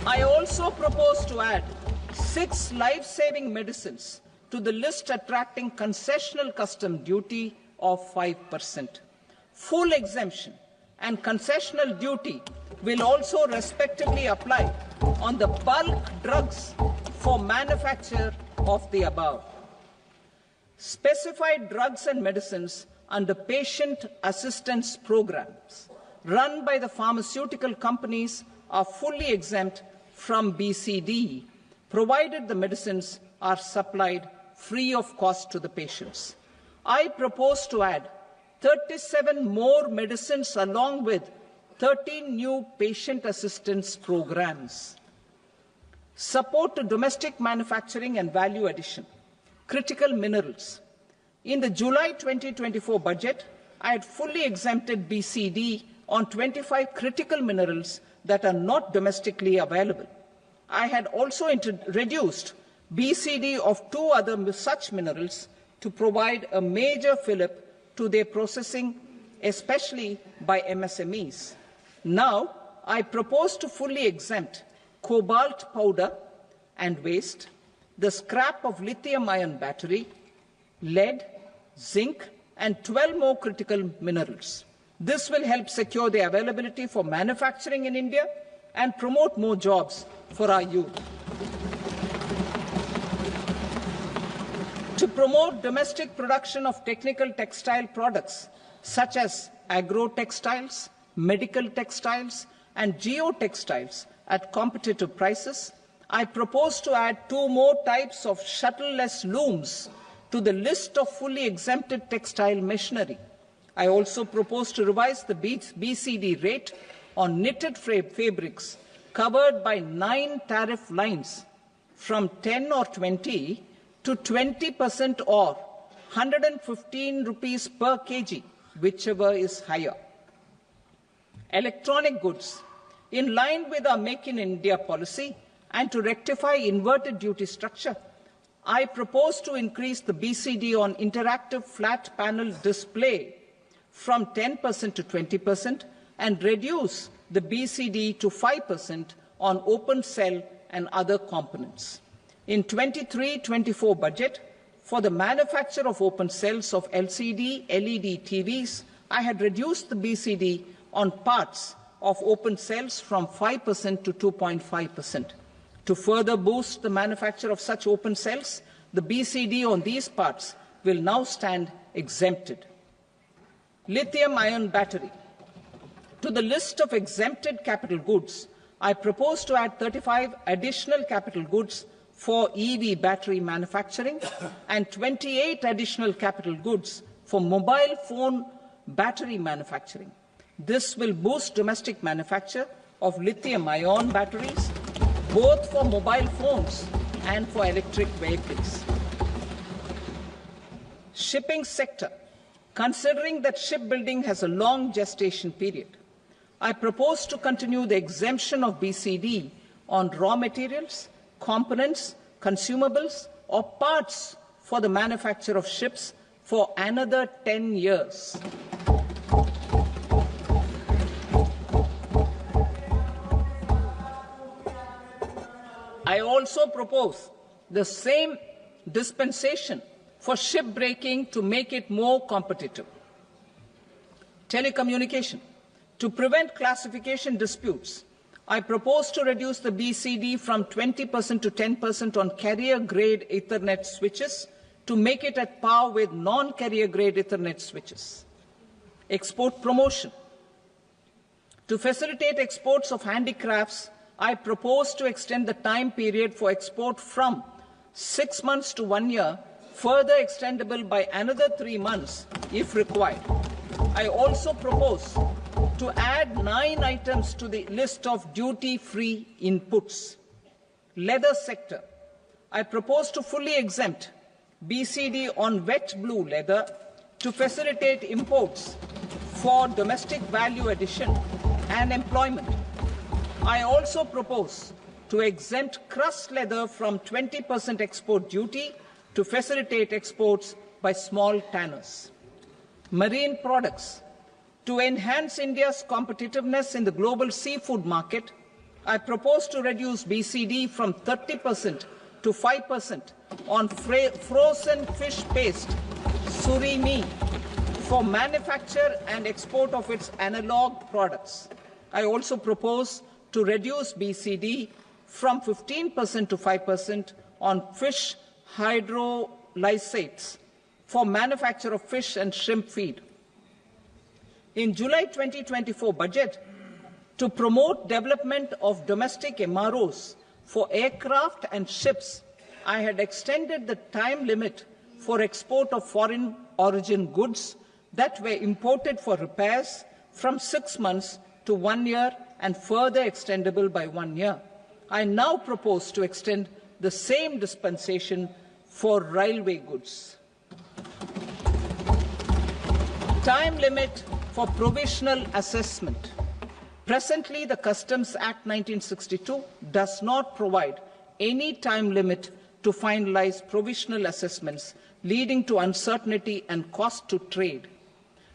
I also propose to add 6 life-saving medicines to the list attracting concessional custom duty of 5%. Full exemption and concessional duty will also respectively apply on the bulk drugs for manufacture of the above. Specified drugs and medicines under patient assistance programs run by the pharmaceutical companies are fully exempt from BCD, provided the medicines are supplied free of cost to the patients. I propose to add 37 more medicines along with 13 new patient assistance programs. Support to domestic manufacturing and value addition. Critical minerals. In the July 2024 budget, I had fully exempted BCD on 25 critical minerals that are not domestically available. I had also reduced BCD of 2 other such minerals to provide a major fillip to their processing, especially by MSMEs. Now, I propose to fully exempt cobalt powder and waste, the scrap of lithium-ion battery, lead, zinc, and 12 more critical minerals. This will help secure their availability for manufacturing in India and promote more jobs for our youth. To promote domestic production of technical textile products such as agro-textiles, medical textiles, and geotextiles at competitive prices, I propose to add 2 more types of shuttle-less looms to the list of fully exempted textile machinery. I also propose to revise the BCD rate on knitted fabrics covered by 9 tariff lines from 10 or 20 to 20% or 115 rupees per kg, whichever is higher. Electronic goods. In line with our Make in India policy and to rectify inverted duty structure, I propose to increase the BCD on interactive flat panel display from 10% to 20% and reduce the BCD to 5% on open cell and other components. In 23-24 budget, for the manufacture of open cells of LCD, LED TVs, I had reduced the BCD on parts of open cells from 5% to 2.5%. To further boost the manufacture of such open cells, the BCD on these parts will now stand exempted. Lithium-ion battery. To the list of exempted capital goods, I propose to add 35 additional capital goods for EV battery manufacturing and 28 additional capital goods for mobile phone battery manufacturing. This will boost domestic manufacture of lithium-ion batteries, both for mobile phones and for electric vehicles. Shipping sector. Considering that shipbuilding has a long gestation period, I propose to continue the exemption of BCD on raw materials, components, consumables, or parts for the manufacture of ships for another 10 years. I also propose the same dispensation for shipbreaking to make it more competitive. Telecommunication. To prevent classification disputes, I propose to reduce the BCD from 20% to 10% on carrier-grade Ethernet switches to make it at par with non-carrier-grade Ethernet switches. export promotion. To facilitate exports of handicrafts, I propose to extend the time period for export from 6 months to 1 year, further extendable by another 3 months if required. I also propose to add 9 items to the list of duty-free inputs. Leather sector. I propose to fully exempt BCD on wet blue leather to facilitate imports for domestic value addition and employment. I also propose to exempt crust leather from 20% export duty to facilitate exports by small tanners. Marine products. To enhance India's competitiveness in the global seafood market, I propose to reduce BCD from 30% to 5% on frozen fish paste, surimi, for manufacture and export of its analog products. I also propose to reduce BCD from 15% to 5% on fish hydrolysates for manufacture of fish and shrimp feed. In July 2024 budget, to promote development of domestic MROs for aircraft and ships, I had extended the time limit for export of foreign origin goods that were imported for repairs from 6 months to 1 year and further extendable by 1 year. I now propose to extend the same dispensation for railway goods. Time limit for provisional assessment. Presently, the Customs Act 1962 does not provide any time limit to finalize provisional assessments, leading to uncertainty and cost to trade.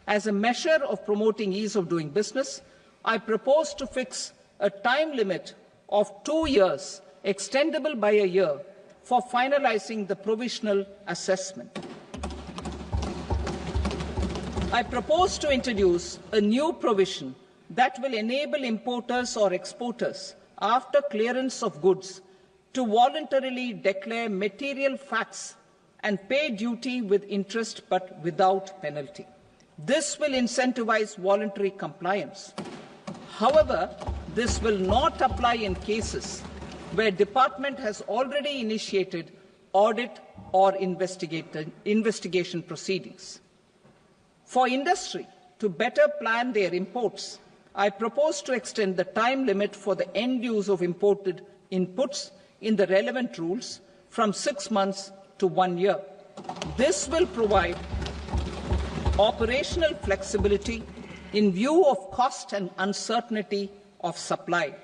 As a measure of promoting ease of doing business, I propose to fix a time limit of 2 years, extendable by a year, for finalizing the provisional assessment. I propose to introduce a new provision that will enable importers or exporters, after clearance of goods, to voluntarily declare material facts and pay duty with interest but without penalty. This will incentivize voluntary compliance. However, this will not apply in cases where department has already initiated audit or investigation proceedings. For industry to better plan their imports, I propose to extend the time limit for the end use of imported inputs in the relevant rules from 6 months to 1 year. This will provide operational flexibility in view of cost and uncertainty of supply.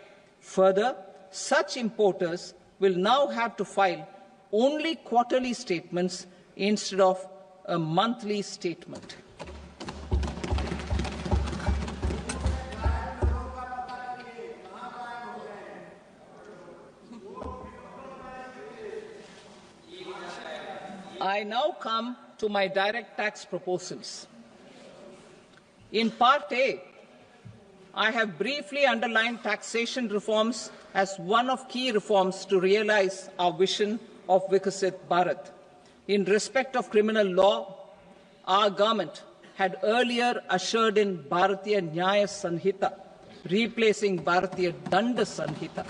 Further, such importers will now have to file only quarterly statements instead of a monthly statement. I now come to my direct tax proposals. In Part A, I have briefly underlined taxation reforms as one of key reforms to realize our vision of Vikasit Bharat. In respect of criminal law, our government had earlier ushered in Bharatiya Nyaya Sanhita, replacing Bharatiya Danda Sanhita.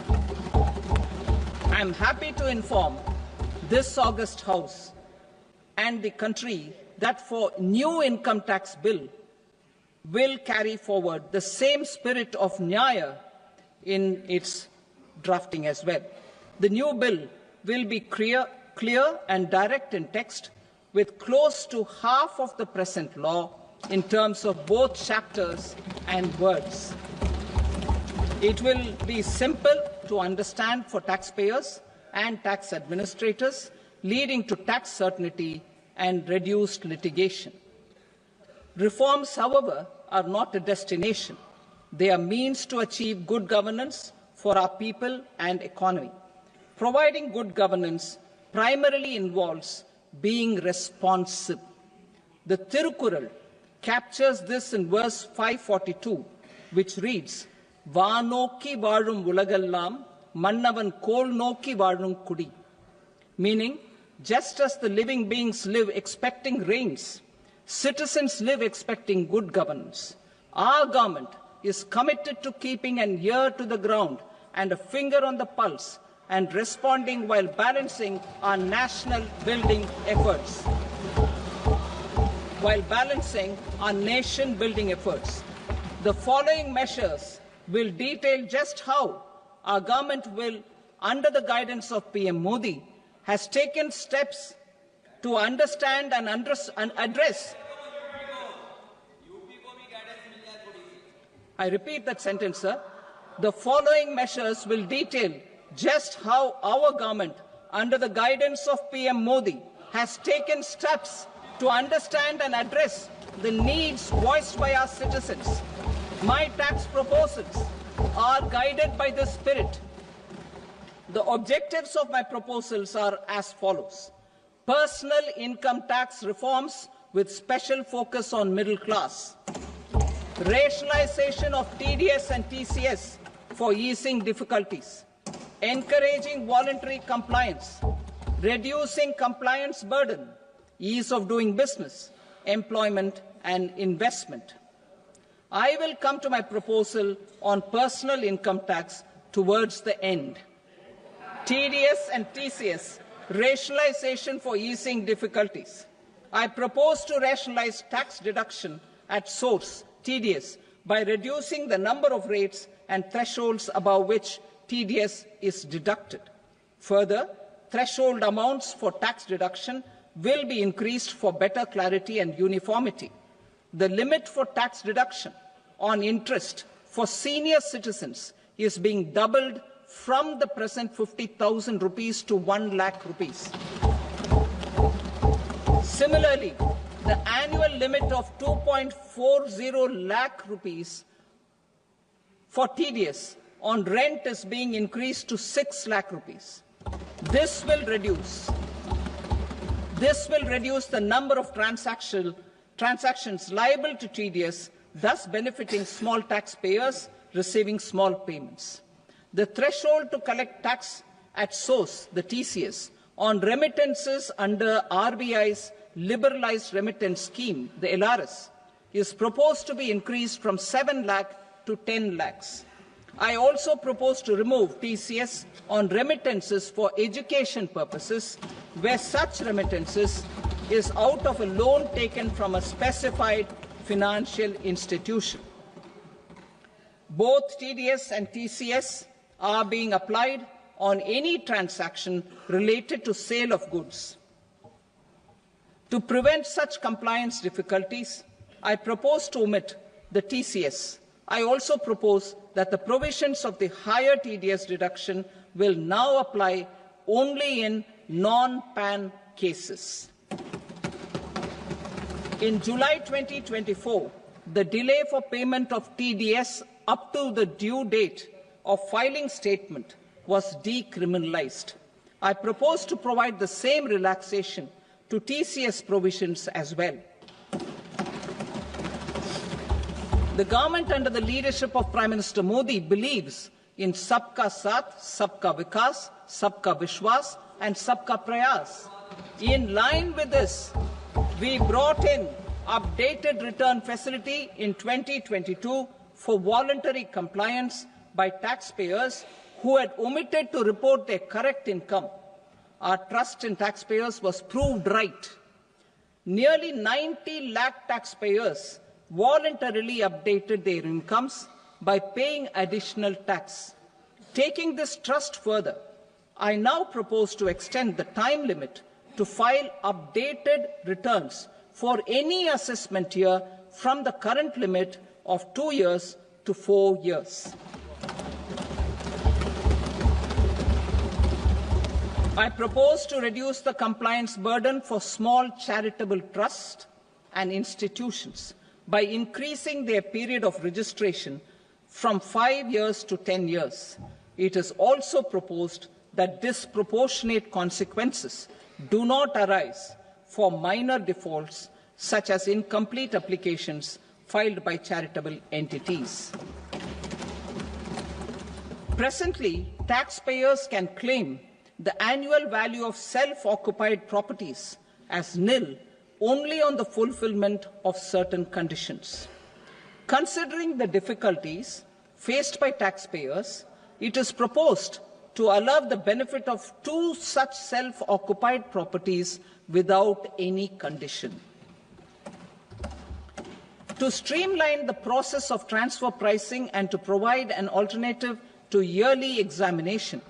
I am happy to inform this august House and the country that for new income tax bill will carry forward the same spirit of Nyaya in its drafting as well. The new bill will be clear and direct in text, with close to half of the present law in terms of both chapters and words. It will be simple to understand for taxpayers and tax administrators, leading to tax certainty and reduced litigation. Reforms, however, are not a destination. They are means to achieve good governance for our people and economy. Providing good governance primarily involves being responsive. The Tirukural captures this in verse 542, which reads, "Vaanokki vaazhum ulagallam, mannavan kol nokki vaazhum kudi," meaning, just as the living beings live expecting rains, Citizens live expecting good governance. Our government is committed to keeping an ear to the ground and a finger on the pulse and responding while balancing our national building efforts. The following measures will detail just how our government will, under the guidance of PM Modi, has taken steps to understand and address. I repeat that sentence, sir. The following measures will detail just how our government, under the guidance of PM Modi, has taken steps to understand and address the needs voiced by our citizens. My tax proposals are guided by this spirit. The objectives of my proposals are as follows. Personal income tax reforms with special focus on middle class. Rationalization of TDS and TCS for easing difficulties. Encouraging voluntary compliance. Reducing compliance burden. Ease of doing business, employment and investment. I will come to my proposal on personal income tax towards the end. TDS and TCS, rationalization for easing difficulties. I propose to rationalize tax deduction at source, TDS, by reducing the number of rates and thresholds above which TDS is deducted. Further, threshold amounts for tax deduction will be increased for better clarity and uniformity. The limit for tax deduction on interest for senior citizens is being doubled from the present 50,000 rupees to 1 lakh rupees. Similarly, the annual limit of 2.40 lakh rupees for TDS on rent is being increased to 6 lakh rupees. This will reduce the number of transactions liable to TDS, thus benefiting small taxpayers receiving small payments. The threshold to collect tax at source, the TCS, on remittances under RBI's liberalized remittance scheme, the LRS, is proposed to be increased from 7 lakh to 10 lakhs. I also propose to remove TCS on remittances for education purposes, where such remittances is out of a loan taken from a specified financial institution. Both TDS and TCS are being applied on any transaction related to sale of goods. To prevent such compliance difficulties, I propose to omit the TCS. I also propose that the provisions of the higher TDS deduction will now apply only in non-PAN cases. In July 2024, the delay for payment of TDS up to the due date of filing statement was decriminalized. I propose to provide the same relaxation to TCS provisions as well. The government under the leadership of Prime Minister Modi believes in Sabka Saath, Sabka Vikas, Sabka Vishwas and Sabka Prayas. In line with this, we brought in updated return facility in 2022 for voluntary compliance by taxpayers who had omitted to report their correct income. Our trust in taxpayers was proved right. Nearly 90 lakh taxpayers voluntarily updated their incomes by paying additional tax. Taking this trust further, I now propose to extend the time limit to file updated returns for any assessment year from the current limit of 2 years to 4 years. I propose to reduce the compliance burden for small charitable trusts and institutions by increasing their period of registration from 5 years to 10 years. It is also proposed that disproportionate consequences do not arise for minor defaults such as incomplete applications filed by charitable entities. Presently, taxpayers can claim the annual value of self-occupied properties as nil only on the fulfillment of certain conditions. Considering the difficulties faced by taxpayers, it is proposed to allow the benefit of 2 such self-occupied properties without any condition. To streamline the process of transfer pricing and to provide an alternative to yearly examination,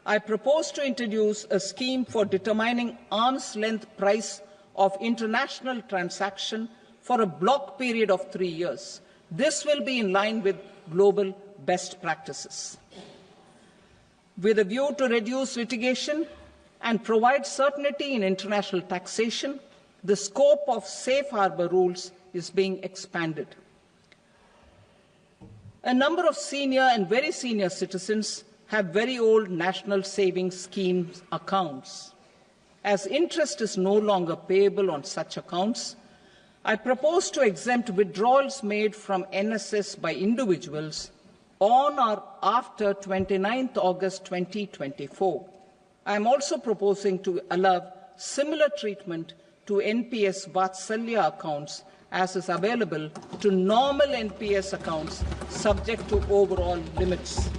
I propose to introduce a scheme for determining arm's length price of international transaction for a block period of 3 years. This will be in line with global best practices. With a view to reduce litigation and provide certainty in international taxation, the scope of safe harbour rules is being expanded. A number of senior and very senior citizens have very old national savings schemes accounts. As interest is no longer payable on such accounts, I propose to exempt withdrawals made from NSS by individuals on or after 29th August 2024. I am also proposing to allow similar treatment to NPS Vatsalya accounts as is available to normal NPS accounts subject to overall limits.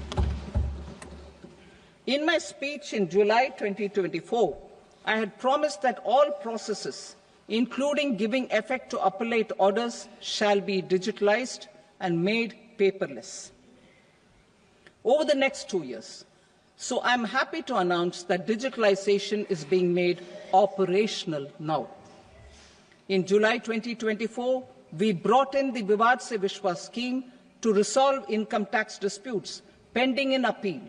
In my speech in July 2024, I had promised that all processes, including giving effect to appellate orders, shall be digitalized and made paperless over the next 2 years. So I am happy to announce that digitalization is being made operational now. In July 2024, we brought in the Vivad Se Vishwas scheme to resolve income tax disputes pending in appeal.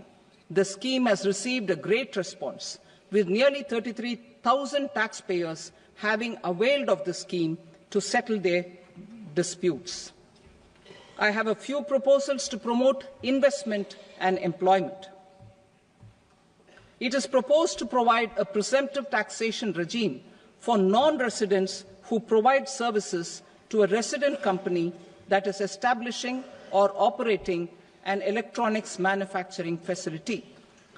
The scheme has received a great response, with nearly 33,000 taxpayers having availed of the scheme to settle their disputes. I have a few proposals to promote investment and employment. It is proposed to provide a presumptive taxation regime for non-residents who provide services to a resident company that is establishing or operating an electronics manufacturing facility.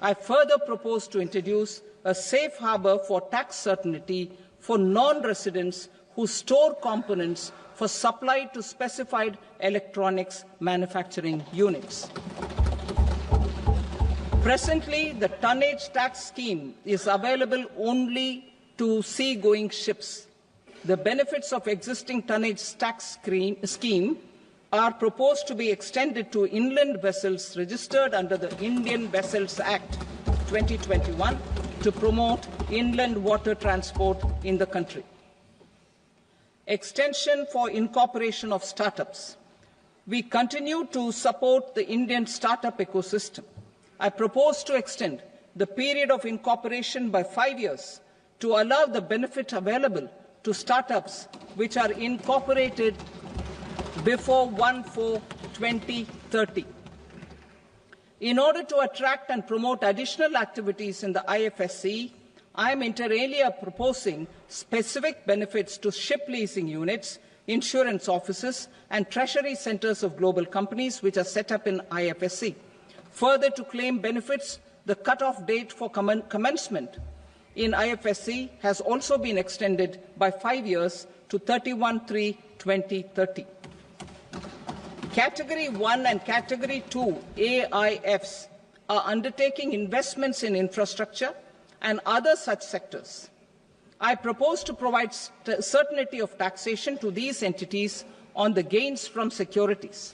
I further propose to introduce a safe harbour for tax certainty for non-residents who store components for supply to specified electronics manufacturing units. Presently, the tonnage tax scheme is available only to sea-going ships. The benefits of existing tonnage tax scheme are proposed to be extended to inland vessels registered under the Indian Vessels Act 2021 to promote inland water transport in the country. Extension for incorporation of startups. We continue to support the Indian startup ecosystem. I propose to extend the period of incorporation by 5 years to allow the benefit available to startups which are incorporated before 1/4/2030. In order to attract and promote additional activities in the IFSC, I am inter alia proposing specific benefits to ship leasing units, insurance offices, and treasury centres of global companies which are set up in IFSC. Further, to claim benefits, the cut-off date for commencement in IFSC has also been extended by 5 years to 31/3/2030. Category 1 and Category 2 AIFs are undertaking investments in infrastructure and other such sectors. I propose to provide certainty of taxation to these entities on the gains from securities,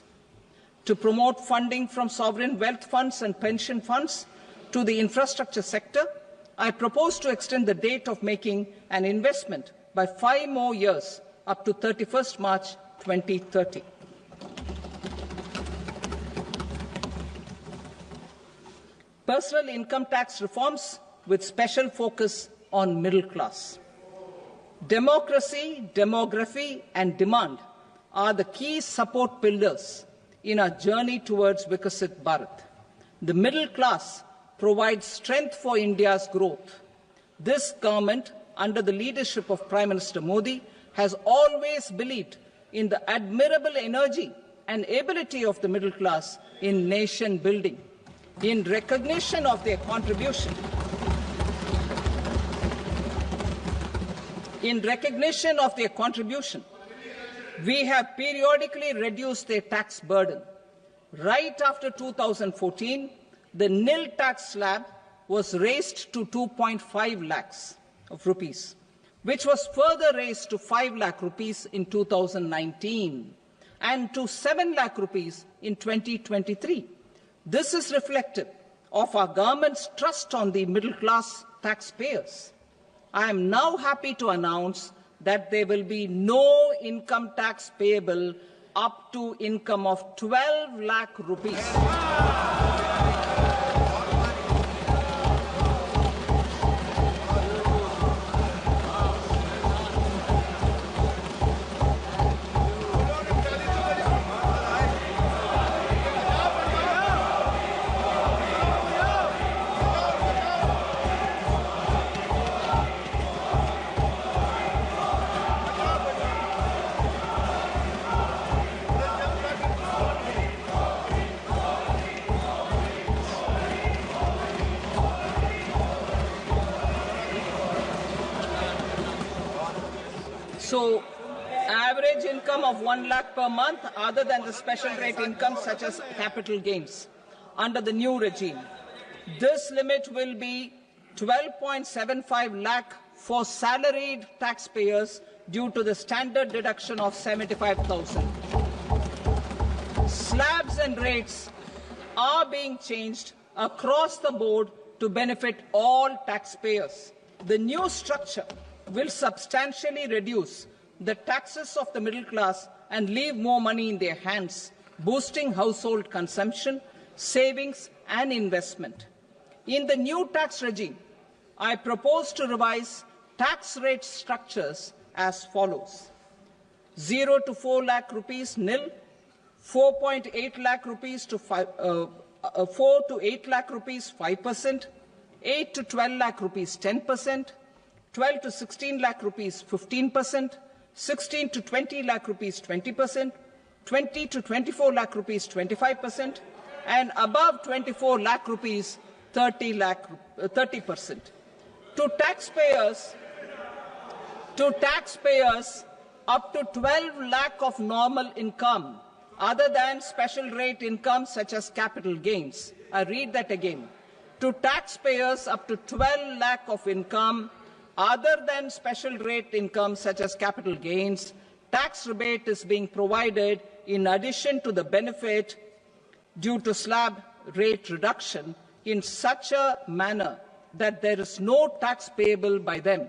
to promote funding from sovereign wealth funds and pension funds to the infrastructure sector. I propose to extend the date of making an investment by 5 more years up to 31st March 2030. Personal income tax reforms with special focus on middle class. Democracy, demography, and demand are the key support pillars in our journey towards Vikasit Bharat. The middle class provides strength for India's growth. This government, under the leadership of Prime Minister Modi, has always believed in the admirable energy and ability of the middle class in nation building. In recognition of their contribution, In recognition of their contribution, we have periodically reduced their tax burden. Right after 2014, the nil tax slab was raised to 2.5 lakhs of rupees, which was further raised to 5 lakh rupees in 2019 and to 7 lakh rupees in 2023. This is reflective of our government's trust on the middle-class taxpayers. I am now happy to announce that there will be no income tax payable up to income of 12 lakh rupees. So, average income of 1 lakh per month, other than the special rate income such as capital gains, under the new regime. This limit will be 12.75 lakh for salaried taxpayers due to the standard deduction of 75,000. Slabs and rates are being changed across the board to benefit all taxpayers. The new structure will substantially reduce the taxes of the middle class and leave more money in their hands, boosting household consumption, savings and investment. In the new tax regime, I propose to revise tax rate structures as follows: 0 to 4 lakh rupees nil, 4.8 lakh rupees to 4 to 8 lakh rupees 5%, 8 to 12 lakh rupees 10%, 12 to 16 lakh rupees 15%, 16 to 20 lakh rupees 20%, 20 to 24 lakh rupees 25%, and above 24 lakh rupees 30%. To taxpayers up to 12 lakh of normal income, other than special rate income such as capital gains. I read that again. To taxpayers up to 12 lakh of income, other than special rate income such as capital gains, tax rebate is being provided in addition to the benefit due to slab rate reduction in such a manner that there is no tax payable by them.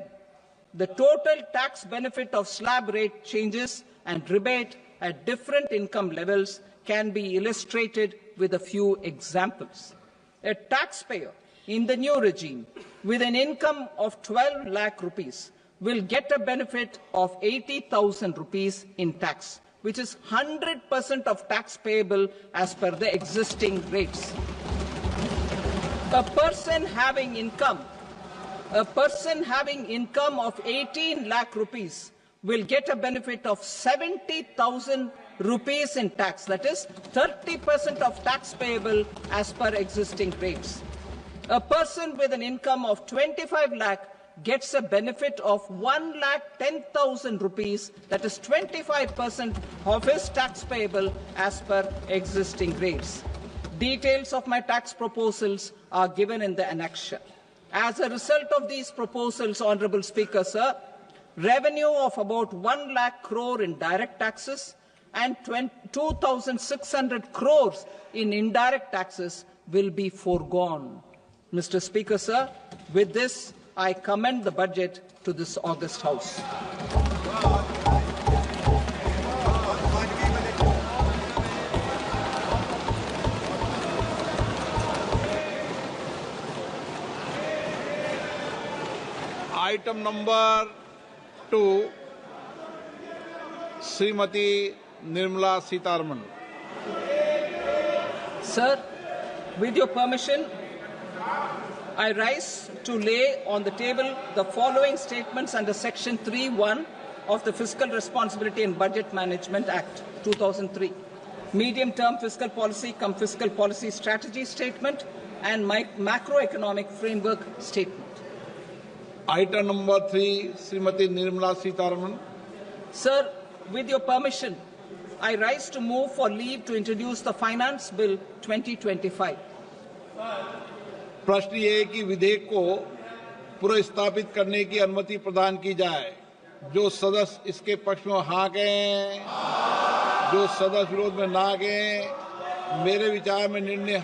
The total tax benefit of slab rate changes and rebate at different income levels can be illustrated with a few examples. A taxpayer in the new regime with an income of 12 lakh rupees will get a benefit of 80,000 rupees in tax, which is 100% of tax payable as per the existing rates. A person having income of 18 lakh rupees will get a benefit of 70,000 rupees in tax, that is 30% of tax payable as per existing rates. A person with an income of 25 lakh gets a benefit of 1,10,000 rupees, that is 25% of his tax payable as per existing rates. Details of my tax proposals are given in the annexure. As a result of these proposals, Honourable Speaker, sir, revenue of about 1 lakh crore in direct taxes and 2,600 crores in indirect taxes will be foregone. Mr. Speaker, sir, with this, I commend the budget to this august House. Item number 2, Srimati Nirmala Sitharaman. Sir, with your permission, I rise to lay on the table the following statements under Section 3(1) of the Fiscal Responsibility and Budget Management Act 2003, medium-term fiscal policy cum fiscal policy strategy statement and my macroeconomic framework statement. Item number 3 Shrimati Nirmala Sitharaman. Sir, with your permission, I rise to move for leave to introduce the Finance Bill 2025. प्रश्न ये है कि विधेयक को पुनर्स्थापित करने की अनुमति प्रदान की जाए। जो सदस्य इसके पक्ष में हाँ कहें, जो सदस्य विरोध में ना कहें। मेरे विचार में निर्णय